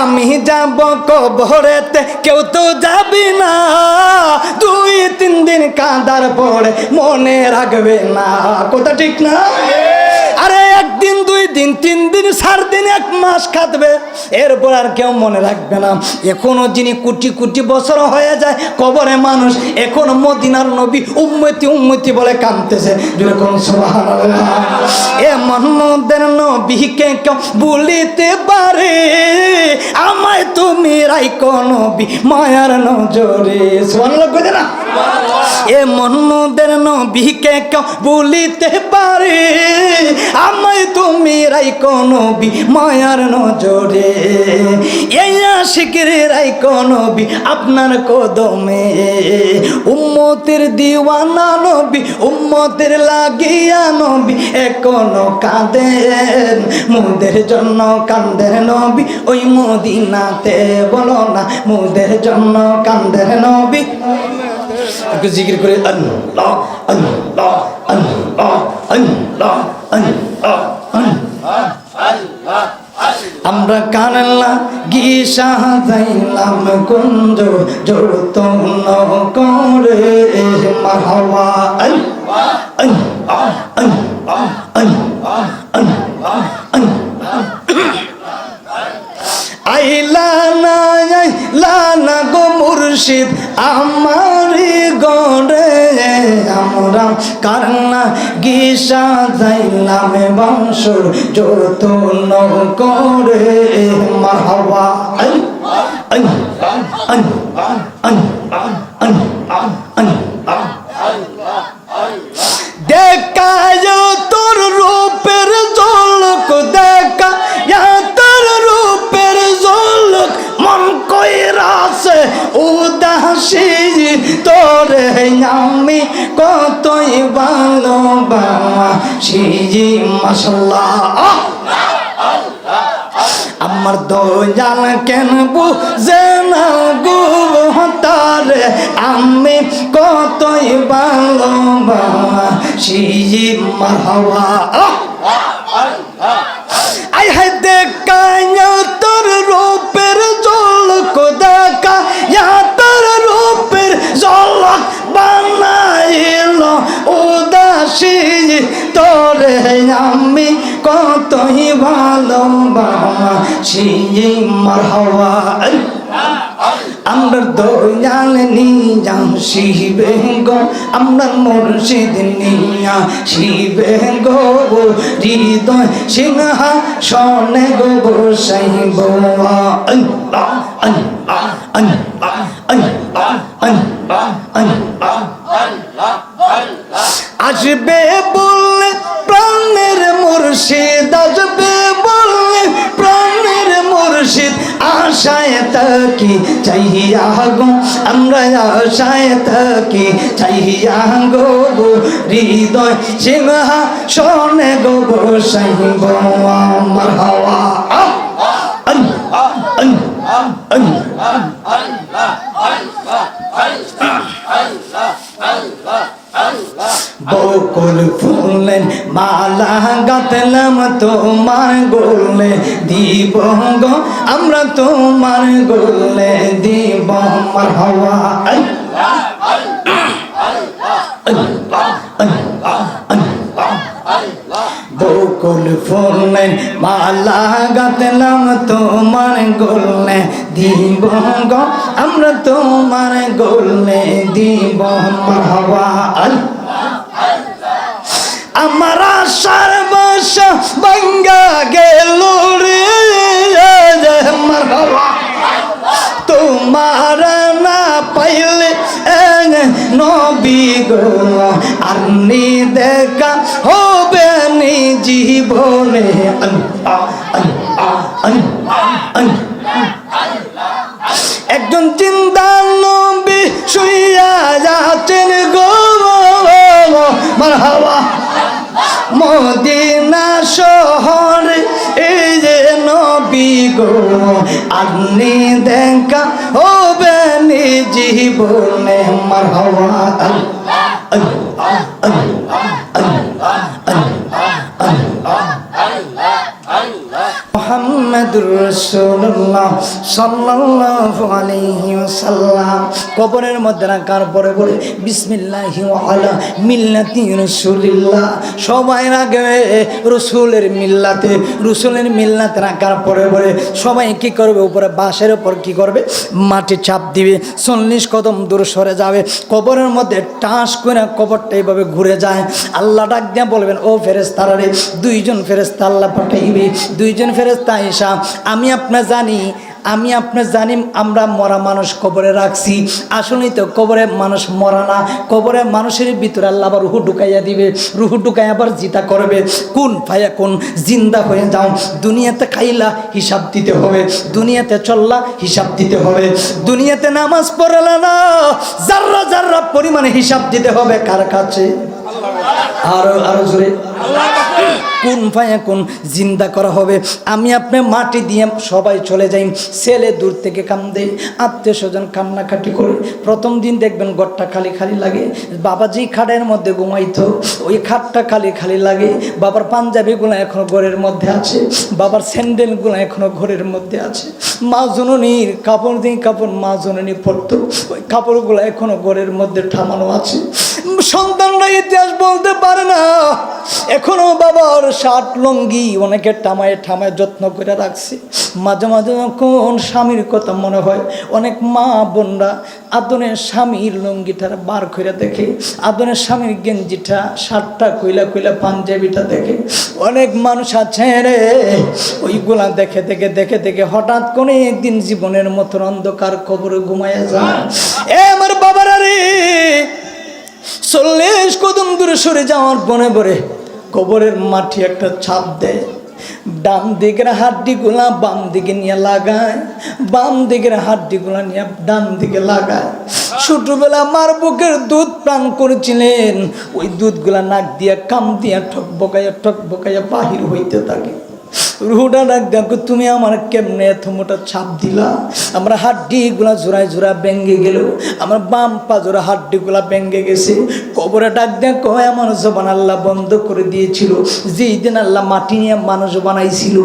Speaker 1: আমি যাব কবরেতে, কেউ তো যাবি না, 2-3 দিন কাঁদার পরে মনে রাখবে না, কথা ঠিক না? আরে 1 দিন 2 দিন 3 দিন 4 দিন 1 মাস কাঁদবে, এরপর আর কেউ মনে রাখবে না। এখনো যিনি কোটি কোটি বছর হয়ে যায় কবরে মানুষ, এখনো মদিনার নবী উম্মতি উম্মতি বলে কাঁদতেছে, যেরকম সুবহানাল্লাহ। এ মোহাম্মদের নবীকে কেউ ভুলিতে পারে, আমায় তুমি রাইখো নবী মায়ার নজরে, সুবহানাল্লাহ কইতে না? এ মোহাম্মদের নবীকে কেউ ভুলিতে পারে, আমায় তুমি রাইখো নবী মায়ার নজরে, এই আশিকের রাইখো নবী আপনার কদমে। উম্মতের দিওয়ানা নবী, উম্মতের লাগিয়া নবী এখনো কাঁদেন, মোদের জন্য কাঁদেন নবী ওই মদিনাতে, বলো না মোদের জন্য কাঁদেন নবী। একটু জিকির করে আল্লাহ আল্লাহ আল্লাহ আল্লাহ আল্লাহ আল্লাহ। আমরা কানলা গিসা যাইলাম কুঞ্জ যতন করে মাহওয়া, আল্লাহ আল্লাহ আল্লাহ আল্লাহ আল্লাহ আল্লাহ। আইলা না গো মুর্শিদ আমারি গড়ে, আমরা কান্না গিসা যাইলাম বংশর যতন করে মাহওয়া, দেখায় তোর রূপের ঝলক, দেখা তোর রূপের ঝলক, মন কইরাছে উদাসী তোরে আমি কতই ভালোবাসি, মাশাআল্লাহ। আমার দয়াল কেন বুঝে না গো তারে, আমি কতই ভালোবাসি, মারহাবা। আই হাই দেখায় তোর রূপের ঝলক, দেখা তোর রূপের ঝলক বানাই জি জি মারহাবা আমরা দয়াল নিয়া শিবে গো আমরা মুর্শিদ নিয়া শিবে গো হৃদয় সিংহা শোনে গো বসাইব আল্লাহ আল্লাহ আল্লাহ আল্লাহ আল্লাহ আল্লাহ আসবে বললে প্রাণের মুর্শিদ আসবে বললে প্রাণের মুর্শিদ আশায় থাকি চাইয়া গো আমরা আশায় থাকি চাইয়া গো হৃদয় সিংহা শোনে গো বসাইব আমার হাওয়া আল্লাহ আল্লাহ আল্লাহ আল্লাহ বকুল ফুলের মালা গাঁথলাম তোমার গোলে দিব গো আমরা তোমার গোলে দিব মারহাবা আল্লাহ আল্লাহ আল্লাহ আল্লাহ আল্লাহ বকুল ফুলের মালা গাঁথলাম তোমার গোলে দিব গো আমরা তোমার গোলে দিব মারহাবা আল্লাহ আমার আশার বাসা ভাঙ্গা গেল রে মারহাবা তোমার না পাইলে নবী গো আর নি দেখা হবে নি জীবনে আল্লাহ আল্লাহ আল্লাহ আল্লাহ একজন জিন্দা নবী শুইয়া যাচ্ছেন গো মারহাবা মদিনা শহরে এই যে নবী গো আপনি দেখা হবে নি জীবনে মারহাবা আল্লাহ আল্লাহ আল্লাহ আল্লাহ আল্লাহ আল্লাহ মুহাম্মাদুর রাসূলুল্লাহ সাল্লাল্লাহু আলাইহি ওয়াসাল্লাম কবরের মধ্যে রাখার পরে বলে বিসমিল্লাহি ওয়া আলা মিল্লাতি রাসূলিল্লাহ সবাই আগে রাসূলের মিল্লাতে রাখার পরে বলে সবাই কি করবে উপরে বাঁশের উপর কি করবে মাটি চাপ দিবে 40 কদম দূর সরে যাবে কবরের মধ্যে টাস করে কবরটা এইভাবে ঘুরে যায় আল্লাহ ডাক দিয়ে বলবেন ও ফেরেশতারা রে দুইজন ফেরেশতা আল্লাহ পাঠাইবে দুইজন ফেরেশতা আয়েশা আমি আপনার জানি আমরা মরা মানুষ কবরে রাখছি আসলেই তো কবরে মানুষ মরা না কবরে মানুষের ভিতরে আল্লাহ আবার রুহু ঢুকাইয়া দিবে রুহু ঢুকাই আবার জিতা করবে কোন ফায়া কোন জিন্দা হয়ে যাও দুনিয়াতে খাইলা হিসাব দিতে হবে দুনিয়াতে চললা হিসাব দিতে হবে দুনিয়াতে নামাজ পড়লা না জাররা জাররা পরিমাণে হিসাব দিতে হবে কার কাছে আরো জোরে কোন ফায়া কোন জিন্দা করা হবে আমি আপনি মাটি দিয়ে সবাই চলে যাই ছেলে দূর থেকে কান্দে আত্মীয় স্বজন কান্নাকাটি করে প্রথম দিন দেখবেন ঘরটা খালি খালি লাগে বাবা যেই খাটের মধ্যে ঘুমাইতো ওই খাটটা খালি খালি লাগে বাবার পাঞ্জাবিগুলো এখনো ঘরের মধ্যে আছে বাবার স্যান্ডেলগুলো এখনো ঘরের মধ্যে আছে মা জননীর কাপড় দিয়ে কাপড় মা জননী পরতো ওই কাপড়গুলো এখনো ঘরের মধ্যে ঠামানো আছে সন্তানরা ইতিহাস বলতে পারে না এখনো বাবার শার্ট লঙ্গি অনেকে ঠামায় যত্ন করে রাখছে মাঝে মাঝে যখন স্বামীর কথা মনে হয় অনেক মা বোনরা আদনের স্বামীর লঙ্গিটা বার করে দেখে আদনের স্বামীর গেঞ্জিটা শার্টটা কইলা পাঞ্জাবিটা দেখে অনেক মানুষ আছে রে ওইগুলা দেখে দেখে হঠাৎ করে একদিন জীবনের মতো অন্ধকার কবরে ঘুমাইয়া যায় আমার বাবারা রে 40 কদম দূরে সরে যাওয়ার বনে কবরের মাটি একটা ছাপ দেয় ডান দিকের হাড্ডিগুলা বাম দিকে নিয়ে লাগায় বাম দিকের হাড্ডিগুলা নিয়ে ডান দিকে লাগায় ছোটবেলা মার বুকের দুধ পান করেছিলেন ওই দুধগুলা নাক দিয়া কাম দিয়া ঠক বকাইয়া বাহির হইতে থাকে রুহুটা ডাক দেখো তুমি আমার কেমনে এত মোটা ছাপ দিলা আমরা হাড্ডিগুলা জোড়া ভেঙে গেল আমার বাম পা জোড়া হাড্ডিগুলা ভেঙে গেছে কবরে ডাক দেখো এমন জবান আল্লাহ বন্ধ করে দিয়েছিল যেই দিন আল্লাহ মাটি নিয়ে মানুষ বানাইছিল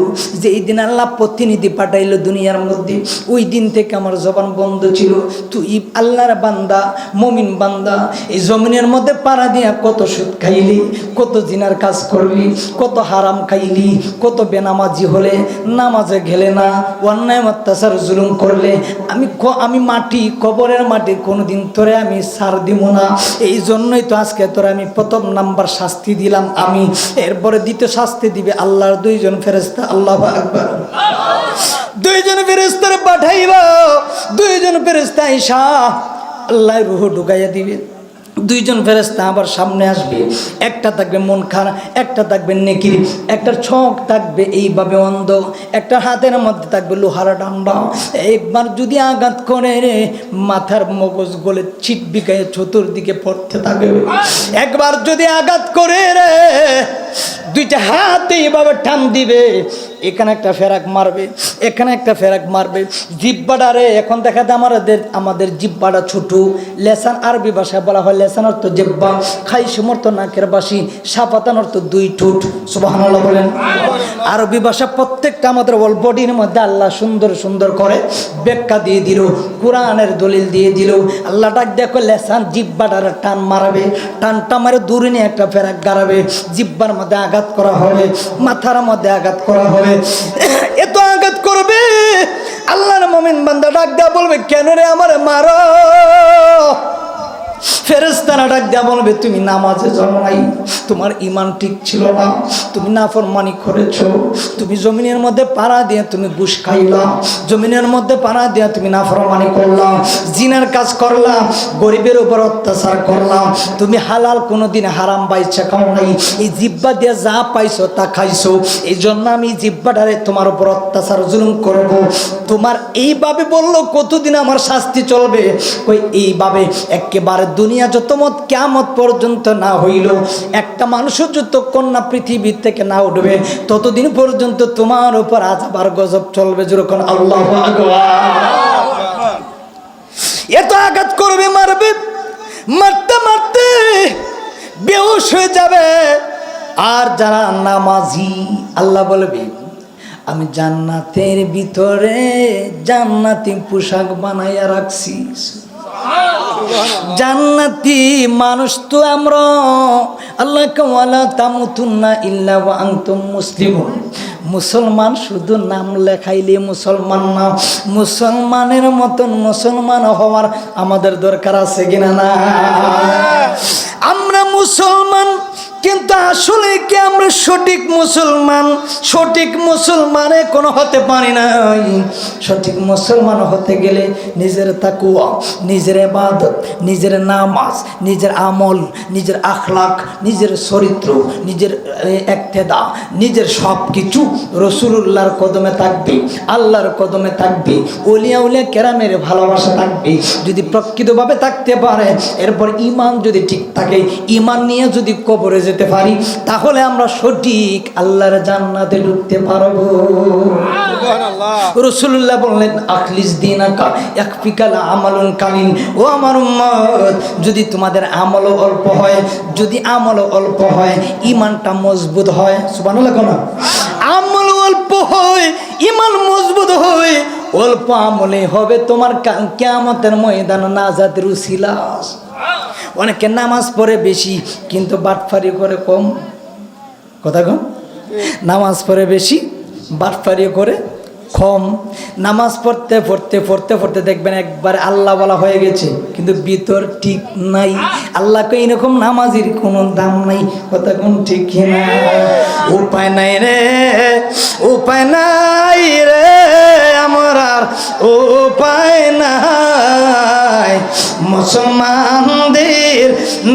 Speaker 1: যেই দিন আল্লাহ প্রতিনিধি পাঠাইলো দুনিয়ার মধ্যে ওই দিন থেকে আমার জবান বন্ধ ছিল তুই আল্লাহর বান্দা মমিন বান্দা এই জমিনের মধ্যে পাড়া দিয়া কত সুদ খাইলি কত জিনার কাজ করলি কত হারাম খাইলি কত বেনামাজ নামাজি হলে, নামাজে গেলে না, অন্যায় অত্যাচার জুলুম করলে আমি মাটি, কবরের মাটি কোনোদিন তোরে আমি ছাড় দিব না। এই জন্যই তো আজকে তোরে আমি প্রথম নাম্বার শাস্তি দিলাম আমি, এরপরে দ্বিতীয় শাস্তি দিবে আল্লাহর দুইজন ফেরেশতা। আল্লাহু আকবার। দুইজন ফেরেশতার পাঠাইবা, দুইজন ফেরেশতা আইসা আল্লাহ রূহ ঢুকাইয়া দিবে। দুইজন ফেরেশতা আবার সামনে আসবে, একটা থাকবে মন খারাপ, একটা থাকবে নেকির, একটা চোখ থাকবে এইভাবে অন্ধ, একটা হাতের মধ্যে থাকবে লোহার ডান্ডা। একবার যদি আঘাত করে রে, মাথার মগজ গলে ছিটবি গায়ে চতুর্দিকে পড়তে থাকবে। একবার যদি আঘাত করে রে, দুইটা হাতে এইভাবে টান দিবে, এখানে একটা ফেরাক মারবে, এখানে একটা ফেরাক মারবে। জিব্বাটা রে, এখন দেখা যায় আমাদের জিব্বাটা ছোট, লেসান আরবি ভাষায় বলা হয় লেসান অর্থ জিব্বা, খাই সমর্থ নাকের বাসি, সাপাতান অর্থ দুই ঠোঁট। সুবহানাল্লাহ বলেন। আরবি ভাষা প্রত্যেকটা আমাদের অল বডির মধ্যে আল্লাহ সুন্দর সুন্দর করে ব্যাখ্যা দিয়ে দিল, কোরআনের দলিল দিয়ে দিল। আল্লাহ ডাক দেখো লেসান জিব্বাটার টান মারাবে, টানটা মারে দূরে নিয়ে একটা ফেরাক গাড়াবে, জিব্বার মধ্যে আঘাত করা হবে, মাথার মধ্যে আঘাত করা হবে। এত আঘাত করবে, আল্লাহর মুমিন বান্দা ডাক দেয়া বলবে, কেন রে আমার মারো? ফেরেশতারা ডাক দেয়া বলবে, তুমি নামাজে যাও নাই, তোমার ঈমান ঠিক ছিল না, তুমি নাফরমানি করেছো, তুমি জমিনের মধ্যে পাড়া দিয়ে তুমি ঘুষ খাইলা, জমিনের মধ্যে পাড়া দিয়ে তুমি নাফরমানি করলাম, জিনার কাজ করলাম, গরিবের উপর অত্যাচার করলাম, তুমি হালাল কোনোদিন হারাম বাইচা খাও নাই, এই জিব্বা দিয়ে যা পাইছো তা খাইছো, এই জন্য আমি জিব্বাটারে তোমার উপর অত্যাচার জুলুম করব। তোমার এইভাবে বললো, কতদিন আমার শাস্তি চলবে? ওই এইভাবে একেবারে দুনিয়া যতমত কিয়ামত পর্যন্ত না হইল, একটা মানুষও যতক্ষণ না পৃথিবী থেকে না উঠবে, ততদিন পর্যন্ত তোমার উপর আযাব আর গজব চলবে। যেরকম আল্লাহু আকবার। এত আঘাত করবে, মারবে, মারতে মারতে বেহুশ হয়ে যাবে। আর যারা নামাজি, আল্লাহ বলবে, আমি জান্নাতের ভিতরে জান্নাতি পোশাক বানাইয়া রাখছি। জান্নাতি মানুষ তো আমরা, আল্লাহ ওয়ালা তামুতুন্না ইল্লা ওয়া আনতুম মুসলিমুন। মুসলমান শুধু নাম লেখাইলে মুসলমান না, মুসলমানের মতন মুসলমান হওয়ার আমাদের দরকার আছে কিনা? না, আমরা মুসলমান, কিন্তু আসলে কি আমরা সঠিক মুসলমান? সঠিক মুসলমান কোনো হতে পারি নাই। সঠিক মুসলমান হতে গেলে নিজের তাকওয়া, নিজের ইবাদত, নিজের নামাজ, নিজের আমল, নিজের আখলাক, নিজের চরিত্র, নিজের ইক্তেদা, নিজের সব কিছু রাসূলুল্লাহর কদমে থাকবে, আল্লাহর কদমে থাকবে, ওলিয়া উলিয়া কেরামের ভালোবাসা থাকবে। যদি প্রকৃতভাবে থাকতে পারে, এরপর ঈমান যদি ঠিক থাকে, ঈমান নিয়ে যদি কবরে যেতে পারি, তাহলে আমরা সঠিক আল্লাহর জান্নাতে ঢুকতে পারবো। রাসূলুল্লাহ বললেন, আখলিস দীনাকা ইয়াকফিকাল আমালুন কালিল। ও আমার উম্মত, যদি তোমাদের আমল অল্প হয়, যদি আমল অল্প হয়, ঈমানটা মজবুত হয়। সুবহানাল্লাহ। কোন আমল অল্প হয়, ঈমান মজবুত হয়, অল্প আমলে হবে তোমার কিয়ামতের ময়দানে নাজাতের উসিলা। অনেকে নামাজ পড়ে বেশি, কিন্তু বাটফারি করে কম। কথা কম, নামাজ পড়ে বেশি, বাটফারি করে কম। নামাজ পড়তে পড়তে পড়তে পড়তে দেখবেন একবার আল্লাহ বলা হয়ে গেছে, কিন্তু ভিতর ঠিক নাই। আল্লাহকে এরকম নামাজের কোনো দাম নাই। কথা কোন ঠিক না? উপায় নাই রে, উপায় নাই রে, আমার আর উপায় নাই। মুসলমানদের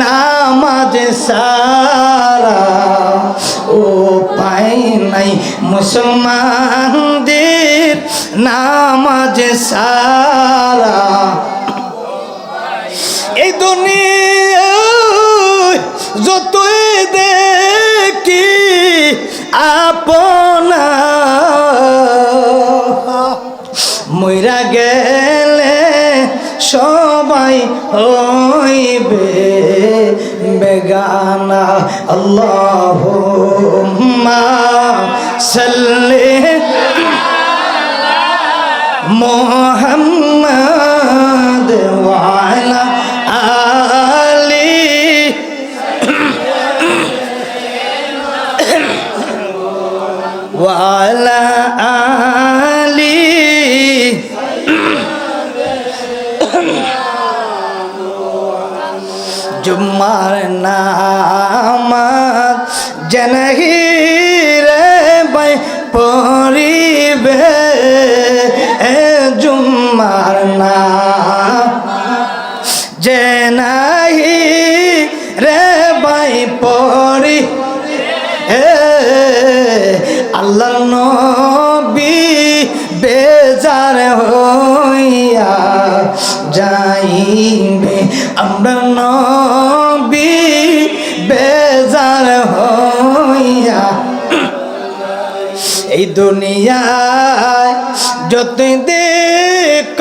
Speaker 1: নামাজ সারা উপায় নাই, মুসলমানদের নামাজ সারা। এই দুনিয়ায় যতই দেখি আপনা, মইরা গেলে সবাই হইবে বেগানা। আল্লাহুম্মা সাল্লি মুহাম্মাদ ওয়া আলা আলি ওয়া আলা জুম্মার নামাজ জনহি রে ভাই পড়িবে জুম্মার নামাজ জনহি রে ভাই পড়ি আল্লাহর নবী বেজার হইয়া যাইবে আমরা নবী বেজার হইয়া এই দুনিয়ায় যতই দেখ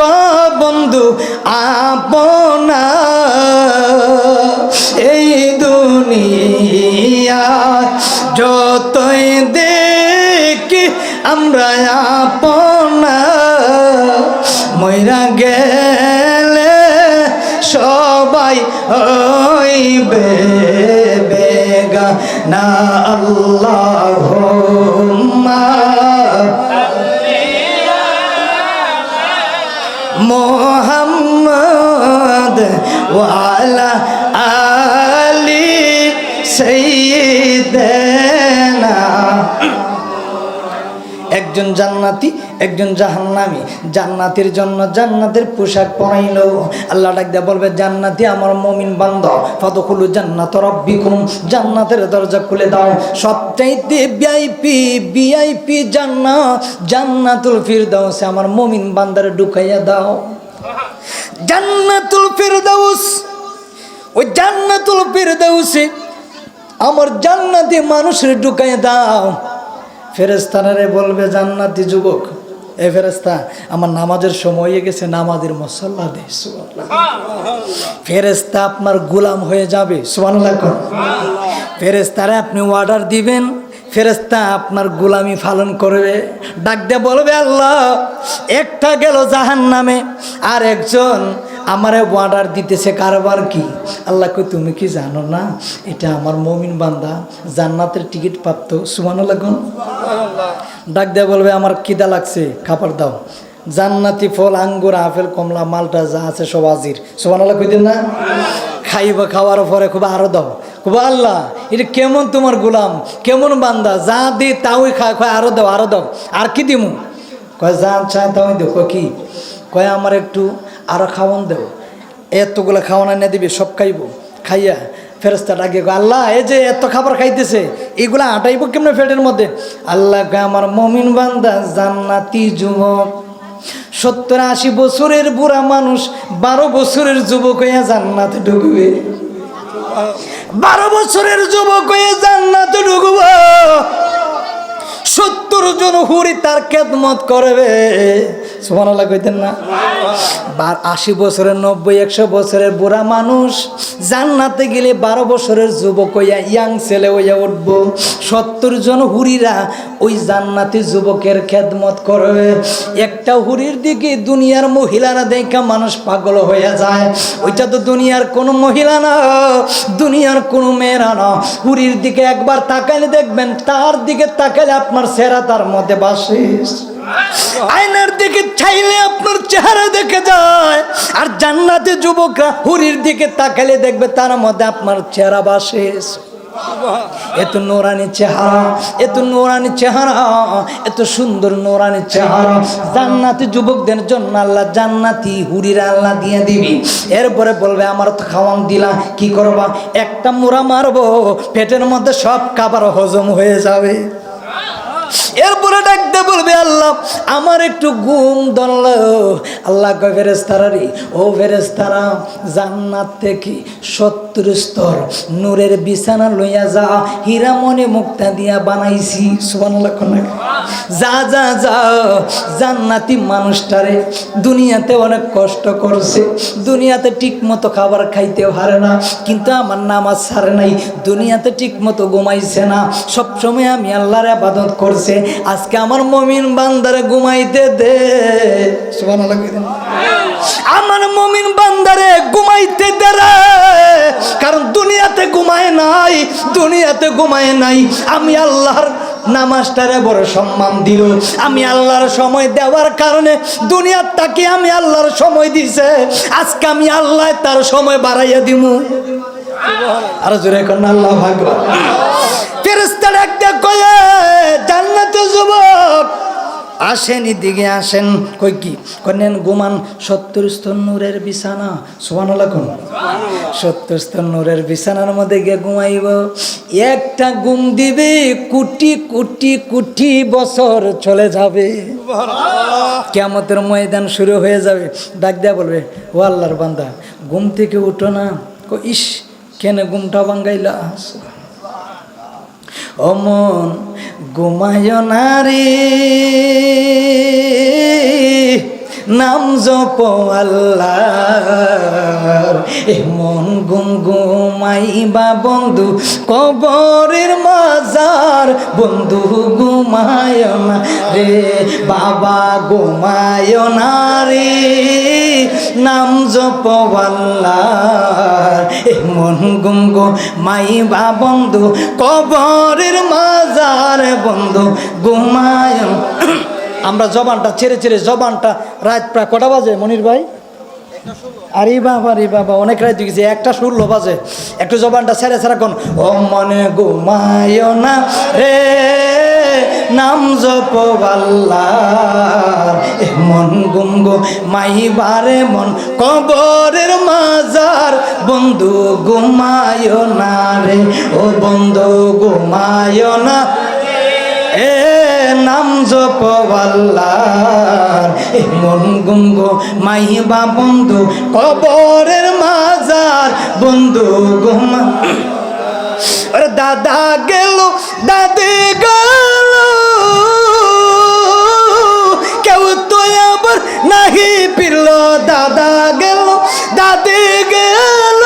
Speaker 1: বন্ধু আপনা এই দুনিয়ায় যতই দেখি আমরা আপনা মইরা গেলে সবাই হইবে বেগানা আল্লাহুম্মা মুহাম্মদ ওয়া আলা আলি সাইয়্যিদিনা। একজন জান্নাতি একজন জাহান্নামী, জান্নাতের জন্য জান্নাতের পোশাক পরাইলো। আল্লাহ ডাক দিয়ে বলবে, জান্নাতি আমার মুমিন বান্দা ফাদখুলু জান্নাত রাব্বিকুম, জান্নাতের দরজা খুলে দাও। সবচাইতে ভিআইপি জান্নাত জান্নাতুল ফিরদাউস আমার মুমিন বান্দারে ঢুকাইয়া দাও। জান্নাতুল ফিরদাউস, ওই জান্নাতুল ফিরদাউসে আমার জান্নাতি মানুষের ঢুকাইয়া দাও। ফেরেশতারে বলবে, জান্নাতি যুবক, এ ফেরেশতা আমার নামাজের সময় হয়ে গেছে, নামাজের মুসাল্লা দে। ফেরেশতা আপনার গোলাম হয়ে যাবে। সুবহানাল্লাহ। ফেরেশতারে আপনি অর্ডার দিবেন, ফেরেশতা আপনার গোলামি পালন করবে। ডাক দিয়ে বলবে, আল্লাহ একটা গেল জাহান্নামে, আর একজন আমারে অর্ডার দিতেছে কারবার কি? আল্লাহ কই, তুমি কি জানো না এটা আমার মুমিন বান্দা জান্নাতের টিকিট প্রাপ্ত? সুবহানাল্লাহ। ডাক দিয়ে বলবে, আমার খিদা লাগছে, খাবার দাও। জান্নাতি ফল, আঙ্গুর, আপেল, কমলা, মালটা যা আছে সব হাজির। সুবহানাল্লাহ কইতেন না? খাইবা, খাওয়ার পরে খুব আরো দাও। খুব আল্লাহ এটা কেমন তোমার গোলাম, কেমন বান্দা, যা দি তাওই খায়, কয় আরো দাও, আরো দাও। আর কি দিমু? কয় যা চায় তাই দেও। কয় কি? কয় আমার একটু আরো খাওয়ান দেও। এতগুলো খাওয়ানো এনে দিবি, সব খাইব। খাইয়া ফেরেশতা ডাকে, আল্লাহ এই যে এত খাবার খাইতেছে, এগুলা আটাইব কেমনে পেটের মধ্যে? আল্লাহ কয়, আমার মুমিন বান্দা জান্নাতি যুবক, 70-80 বছরের বুড়া মানুষ 12 বছরের যুবক হইয়া জান্নাতে ঢুকবে। 12 বছরের যুবক হয়ে জান্নাতে ঢুকবো। 70 জন হুরি তার খেদমত করবে। সুবহানাল্লাহ কইতেন না? 80 বছরের 90-100 বছরের বুড়া মানুষ জান্নাতে গেলে 12 বছরের যুবক হইয়া ইয়াং ছেলে হইয়া উঠব। 70 জন হুরিরা ওই জান্নাতি যুবকের খেদমত করবে। একটা হুরির দিকে দুনিয়ার মহিলারা দেখা মানুষ পাগল হয়ে যায়। ওইটা তো দুনিয়ার কোনো মহিলা না, দুনিয়ার কোনো মেয়েরা না। হুরির দিকে একবার তাকালে দেখবেন, তার দিকে তাকালে আপনার চেহারা তার মধ্যে বাসে। আয়নার দিকে চাইলে আপনার চেহারা দেখে যায়। আর জান্নাতি যুবকরা হুরির দিকে তাকালে দেখবে তার মধ্যে আপনার চেহারা বাসে। এত নোরানি চেহারা, এত নোরানি চেহারা, এত সুন্দর নোরানি চেহারা জান্নাতি যুবকদের জন্য আল্লাহ জান্নাতি হুরিরা আল্লাহ দিয়ে দিবি। এরপরে বলবে, আমার তো খাওয়ান দিলা, কি করবা? একটা মোড়া মারবো, পেটের মধ্যে সব খাবার হজম হয়ে যাবে। এরপরে ডাকতে বলবে, আল্লাহ আমার একটু ঘুম ধরল। আল্লাহ কয়, ফেরেশতারা রে, ও ফেরেশতারা, জান্নাত থেকে 70 স্তর নূরের বিছানা লইয়া যা, হীরামণি মুক্তা দিয়া বানাইছি। সুবহানাল্লাহ। যা যা যা, জান্নাতি মানুষটারে দুনিয়াতে অনেক কষ্ট করছে, দুনিয়াতে ঠিক মতো খাবার খাইতে পারে না, কিন্তু আমার নামাজ ছাড়ে নাই, দুনিয়াতে ঠিক মতো ঘুমাইছে না, সবসময় আমি আল্লাহর ইবাদত করছে। আজকে আমার মুমিন বান্দারে ঘুমাইতে দে। সুবহানাল্লাহ। আমার মুমিন বান্দারে ঘুমাইতে দে রে, কারণ দুনিয়াতে ঘুমায় নাই, দুনিয়াতে ঘুমায় নাই। আমি আল্লাহর নামাজটারে বড় সম্মান দিল। আমি আল্লাহর সময় দেওয়ার কারণে দুনিয়ার তাকে আমি আল্লাহর সময় দিছে। আজকে আমি আল্লাহ তার সময় বাড়াইয়া দিমু। আর জোরে কোন আল্লাহু আকবার। ফেরেশতা ডাকতে কয়ে জান্নাতে যুবক আসেন, এদিকে আসেন। কই কি কনেন গুমান 70 স্তর নূরের বিছানা। সুবহানাল্লাহ কোন 70 স্তর নূরের বিছানার মধ্যে গিয়ে ঘুমাইব। একটা ঘুম দিবে কোটি কোটি কোটি বছর চলে যাবে, কিয়ামতের ময়দান শুরু হয়ে যাবে। ডাক দেয়া বলবে, ও আল্লাহর বান্দা ঘুম থেকে উঠো না। ইস কেন ঘুমটা ভাঙ্গাইলা? অমন ঘুমায় না রে, নাম জপ আল্লাহর। এমন গুম ঘুমাইবা বন্ধু কবরের মাজার। বন্ধু ঘুমায় না রে বাবা, ঘুমায় না রে, নাম জপ আল্লাহর। এমন গুম ঘুমাইবা বন্ধু কবরের মাজার। বন্ধু ঘুমায়। আমরা জবানটা ছেড়ে ছেড়ে, জবানটা রাত প্রায় কটা বাজে মনির ভাই? আরে বাবা অনেক রাত গেছে, 1:16 বাজে। একটু জবানটা ছেড়ে ছেড়ে কোন ও মনে ঘুমায় না রে, নাম জপ আল্লাহর। এমন গুম গো মাইবারে মন কবরের মাজার। বন্ধু ঘুমায় না রে, ও বন্ধু ঘুমায় না এ, নাম জপ আল্লাহর। এমন গুম গো মাইবা বন্ধু কবরের মাজার। বন্ধু ঘুমা। আরে দাদা গেল দাদি গেল, কেউ তো আবার নাহি ফিরল। দাদা গেল দাদি গেল,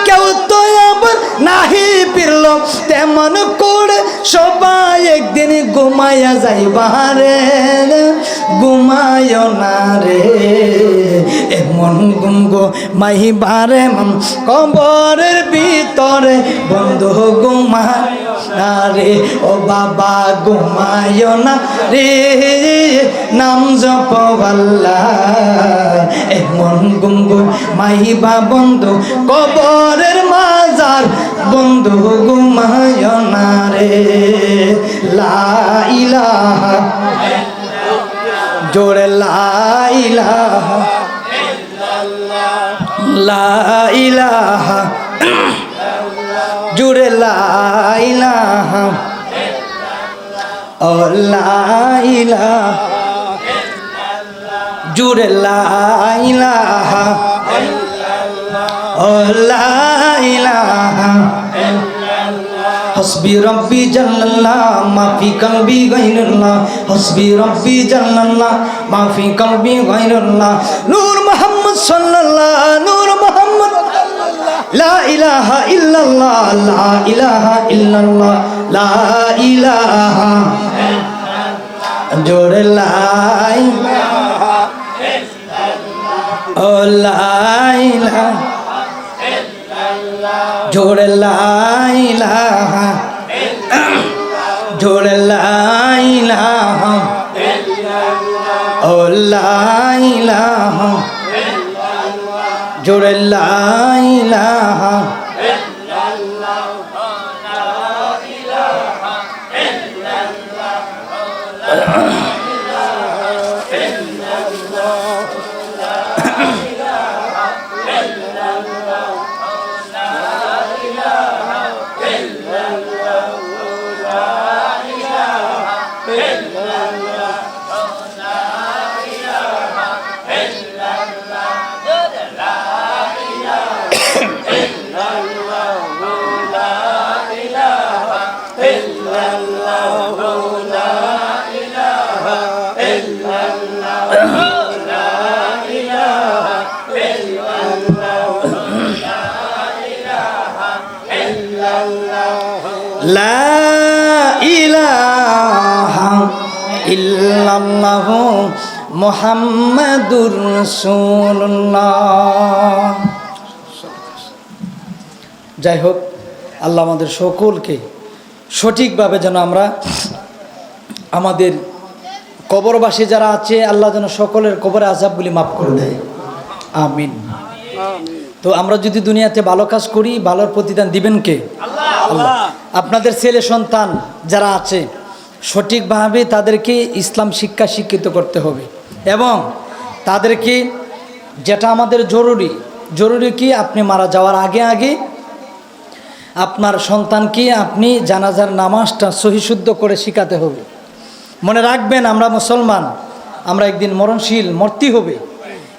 Speaker 1: কেউ তো আবার নাহি ফিরল। তেমন করে সবাই একদিন ঘুমায়া যাইবা রে, ঘুমায় না রে। এমন গুম গো মাইবারে মন কবরের ভিতরে। বন্ধু ঘুমায় না রে, ও বাবা ঘুমায় না রে, নাম জপ আল্লাহর। এমন গুম গো মাইবা বন্ধু কবরের মাজার। বন্ধু ঘুমায় না রে। লা ইলাহা, জোরে লা ইলাহা, লা ইলাহা, জোরে লা ইলাহা, ও লা ইলাহা, জোরে লা ইলাহা, ও লা ইলাহা। হসবি রব্বি জাল্লাল্লাহ মাফি কলবি গায়রুল্লাহ। হসবি রব্বি জাল্লাল্লাহ মাফি কলবি গায়রুল্লাহ। নূর মুহাম্মদ সাল্লাল্লাহ, নূর মুহাম্মদ। লা ইলাহা ইল্লাল্লাহ, লা ইলাহা ইল্লাল্লাহ, লা ইলাহা, জোরে লা ইলাহা ইল্লাল্লাহ, ও লা ইলাহা, জোরে লা ইলাহা, জোরে লা ইলাহা, ও লা ইলাহা, জোরে লা ইলাহা। লা ইলাহা ইল্লাল্লাহু মুহাম্মাদুর রাসূলুল্লাহ। যাই হোক, আল্লাহ আমাদের সকলকে সঠিকভাবে যেন আমরা আমাদের কবরবাসী যারা আছে, আল্লাহ যেন সকলের কবরে আযাবগুলি মাফ করে দেয়। আমিন। তো আমরা যদি দুনিয়াতে ভালো কাজ করি, ভালোর প্রতিদান দিবেন কে? আল্লাহ। আপনাদের ছেলে সন্তান যারা আছে সঠিকভাবে তাদেরকে ইসলাম শিক্ষা শিক্ষিত করতে হবে এবং তাদেরকে যেটা আমাদের জরুরি কি আপনি মারা যাওয়ার আগে আগে আপনার সন্তানকে আপনি জানাজার নামাজটা সহিশুদ্ধ করে শিখাতে হবে। মনে রাখবেন আমরা মুসলমান, আমরা একদিন মরণশীল, মরতেই হবে।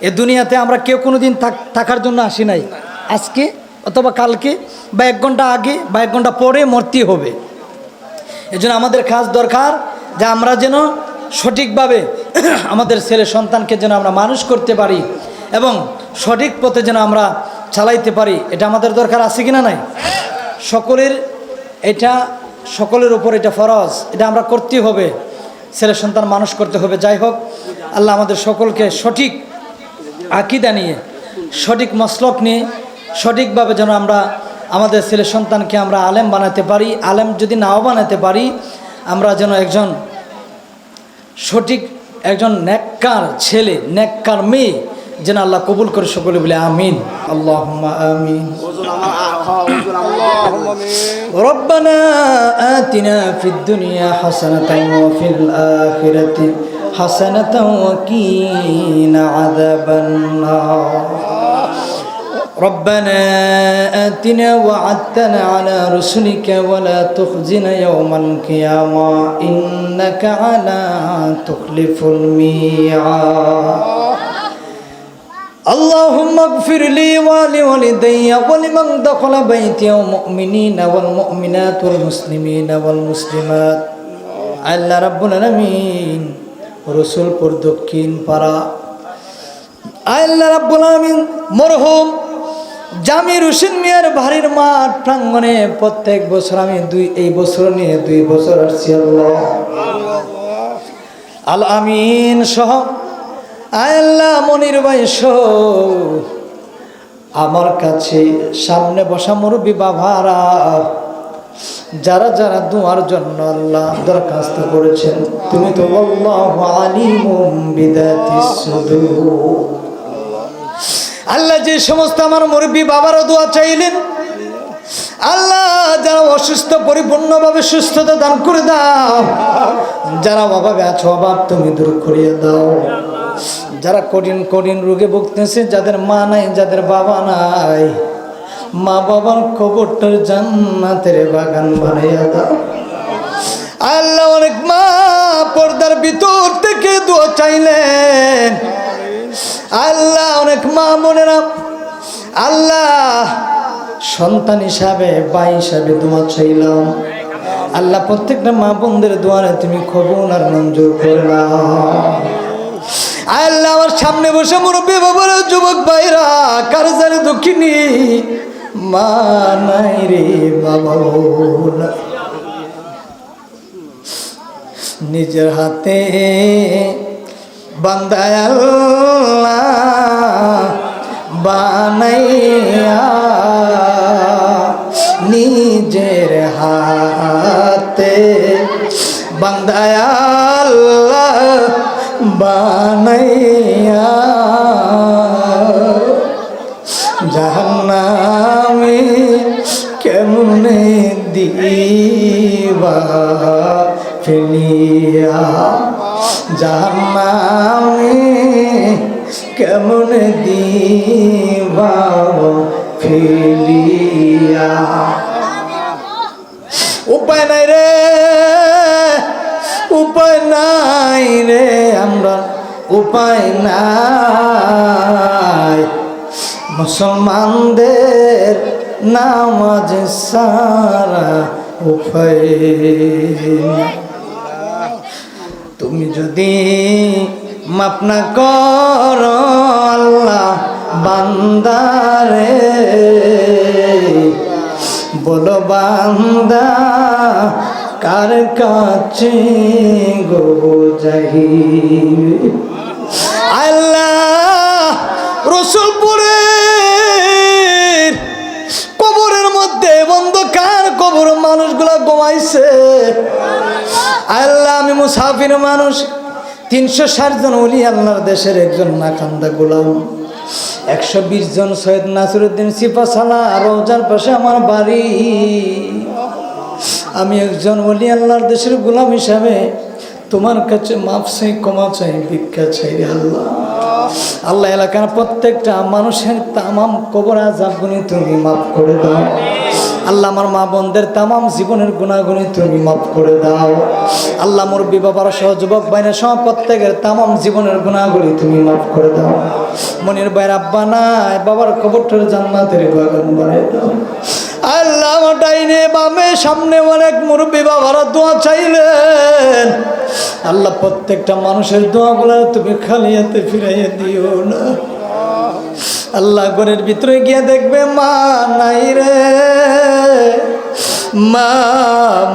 Speaker 1: এ দুনিয়াতে আমরা কেউ কোনো দিন থাকার জন্য আসি নাই, আজকে অথবা কালকে বা 1 ঘন্টা আগে বা 1 ঘন্টা পরে মরতেই হবে। এজন্য আমাদের খাস দরকার যে আমরা যেন সঠিকভাবে আমাদের ছেলে সন্তানকে যেন আমরা মানুষ করতে পারি এবং সঠিক পথে যেন আমরা চালাইতে পারি, এটা আমাদের দরকার আছে কিনা নাই? সকলের উপর এটা ফরজ, এটা আমরা করতেই হবে, ছেলে সন্তান মানুষ করতে হবে। যাই হোক, আল্লাহ আমাদের সকলকে সঠিক আকীদা নিয়ে, সঠিক মসলক নিয়ে সঠিকভাবে যেন আমরা আমাদের ছেলে সন্তানকে আমরা আলেম বানাতে পারি। আলেম যদি নাও বানাতে পারি, আমরা যেন একজন নেককার ছেলে, নেককার মেয়ে যেন আল্লাহ কবুল করে, সকলে বলে আমিন। আল্লাহুম্মা আমিন। রব্বানা আতিনা ফিদ দুনিয়া হাসানাতান ওয়া ফিল আখিরাতি হাসানাতান ওয়া কিনা আযাবান নার। ربنا آتنا وعدتنا على رسلك ولا تخزنا يوم القيامة إنك على تخلف الميعاد. اللهم اغفر لي ولوالدي ولمن دخل بيتي والمؤمنين والمؤمنات والمسلمين والمسلمات. আল্লাহ রাব্বুল আলামিন রসুলপুর দক্ষিণ পাড়া, আল্লাহ রাব্বুল আলামিন মরহুম জামির হোসেন মিয়ার বাড়ির মাঠ প্রাঙ্গণে প্রত্যেক বছর আমি এই বছর নিয়ে 2 বছর আসছি। আল আমিন সহ আল্লাহ মনির ভাই সহ আমার কাছে সামনে বসা মুরব্বী বাবারা যারা যারা দুয়ার জন্য আল্লাহ দরখাস্ত করেছেন, তুমি তো আল্লাহু আলিমুম বিদাতিস সুদূর। আল্লাহ যে সমস্ত আমার মুরব্বী বাবারও দোয়া চাইলেন, আল্লাহ যারা অসুস্থ পরিপূর্ণভাবে সুস্থতা দান করে দাও, যারা অভাবে আছো অভাব তুমি দূর করিয়ে দাও, যারা কঠিন রোগে ভুগতেছে, যাদের মা নাই, যাদের বাবা নাই, মা বাবার কবরটার জান্নাতের বাগান বানাইয়া দাও। আল্লাহ অনেক মা পর্দার ভিতর থেকে দোয়া চাইলেন, আল্লাহ অনেক মা বোনেরা আল্লাহ সন্তান হিসাবে, ভাই হিসাবে দোয়া চাইলাম। আল্লাহ প্রত্যেকটা মা বোনদের দোয়ারে তুমি কবুল আর মঞ্জুর করে নাও। আল্লাহ আমার সামনে বসে মুরব্বী বাবারা, যুবক ভাইরা, কারো জানে দুঃখিনী মা নাই রে বাবা, নিজের হাতে বান্দায় আল্লাহ বানাইয়া, নিজের হাতে বান্দায় আল্লাহ বানাইয়া, জাহান্নামে কেমনে দিবা ফেলিয়া, জাহান্নামে কেমনে দিবা ফেলিয়া। উপায় নাই রে, উপায় নাই রে, আমরা উপায় নাই। মুসলমানদের নামাজ সারা উপায় নাই। তুমি যদি মাফ না করো আল্লাহ বান্দারে, বলো বান্দা কার কাছে গো যাই। আল্লাহ রসুলপুরের কবরের মধ্যে অন্ধকার কবর, মানুষগুলা ঘুমাইছে। আল্লাহ আমি মুসাফির মানুষ, 360 জন ওলি আল্লাহর দেশের একজন নাকান্দা গোলাম। 120 জন সৈয়দ নাসিরউদ্দিন সিপাশালা রওজার পাশে আমার বাড়ি। আমি একজন ওলি আল্লাহর দেশের গোলাম হিসাবে তোমার কাছে মাফ চাই, ক্ষমা চাই, ভিক্ষা চাই রে আল্লাহ। আল্লাহ এলাকার প্রত্যেকটা মানুষের তামাম কবর আযাবগুলি তুমি মাফ করে দাও। আল্লাহ আমার মা বোনদের তামাম জীবনের গুনাহগুলি তুমি মাফ করে দাও। আল্লাহ মুরব্বী বাবার সহ যুবক ভাইয়ের সহ প্রত্যেকের তামাম জীবনের গুনাহগুলি তুমি মাফ করে দাও। মনির ভাইয়ের আব্বা নাই, বাবার কবরটার জান্নাতের বাগান বানিয়ে দাও। আল্লাহ আমার ডাইনে বামে সামনে অনেক মুরব্বী বাবারা দোয়া চাইলেন। আল্লাহ প্রত্যেকটা মানুষের দোয়াগুলো তুমি খালি হাতে ফিরাইয়া দিও না। আল্লাহ ঘরের ভিতরে গিয়ে দেখবে মা নাই রে, মা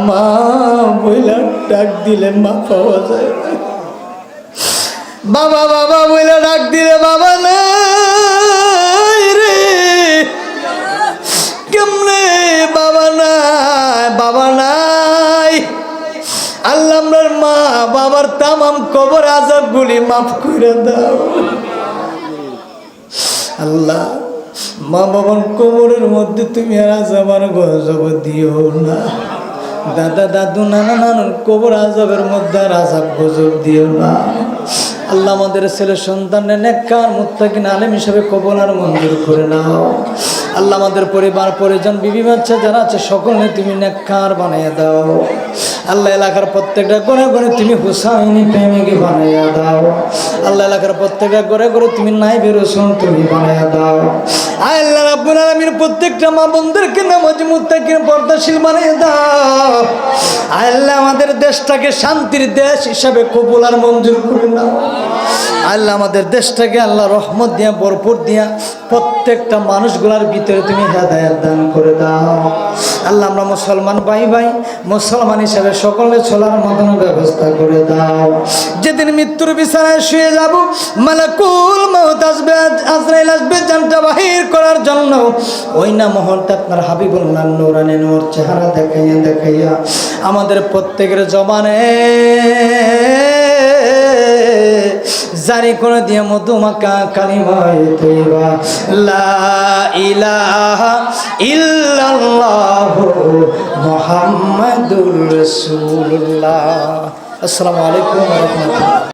Speaker 1: মা বইলা ডাক দিলে মা পাওয়া যায়, বাবা বাবা বইলা ডাক দিলে বাবা নাই রে, কেমনে বাবা নাই, বাবা নাই। আল্লাহ আমরার মা বাবার তামাম কবর আযাবগুলি মাফ করে দাও। আল্লাহ মা বাবার কবরের মধ্যে তুমি আর আযাব আর গজব দিও না। দাদা দাদু নানা নানুর কবর আযাবের মধ্যে আর আযাব গজব দিও না। আল্লাহ আমাদের ছেলে সন্তানের নেককার মুত্তাকিন আলেম হিসেবে কবুল আর মঞ্জুর করে নাও। আল্লাহ আমাদের পরিবার পরিজন বিবি বাচ্চা যারা আছে সকলে তুমি নেককার বানিয়ে দাও। আল্লাহ এলাকার প্রত্যেকটা ঘরে ঘরে তুমি হুসাইনি প্রেমিকি বানিয়ে দাও। আল্লাহ এলাকার প্রত্যেকটা ঘরে ঘরে তুমি নাইবে রসুল তুমি বানিয়ে দাও। আল্লাহ রাব্বুল আলামিন প্রত্যেকটা মা বোনদেরকে নামাজি মুত্তাকিন পর্দাশীল বানিয়ে দাও। আল্লাহ আমাদের দেশটাকে শান্তির দেশ হিসাবে কবুল আর মঞ্জুর করে নাও। আল্লাহ আমাদের দেশটাকে আল্লাহ রহমত দিয়া ভরপুর দিয়া প্রত্যেকটা মানুষগুলার ভিতরে তুমি হেদায়েত দান করে দাও। আল্লাহ আমরা মুসলমান ভাই ভাই মুসলমান হিসাবে সকলে চলার মতন ব্যবস্থা করে দাও। যেদিন মৃত্যুর বিছানায় শুয়ে যাব মালাকুল মউত আসবে, আজরাইল আসবে জানটা বাহির করার জন্য। ওই না মুহূর্তে আপনার হাবিবুল্লাহ নূরানী নূর চেহারা দেখাইয়া দেখাইয়া আমাদের প্রত্যেকের জবানে জারি করে দিয়ে মধুমাখা কালিমায়ে তৈয়বা লা ইলাহা ইল্লাল্লাহু মুহাম্মাদুর রাসূলুল্লাহ। আসসালামু আলাইকুম ওয়া রাহমাতুল্লাহ।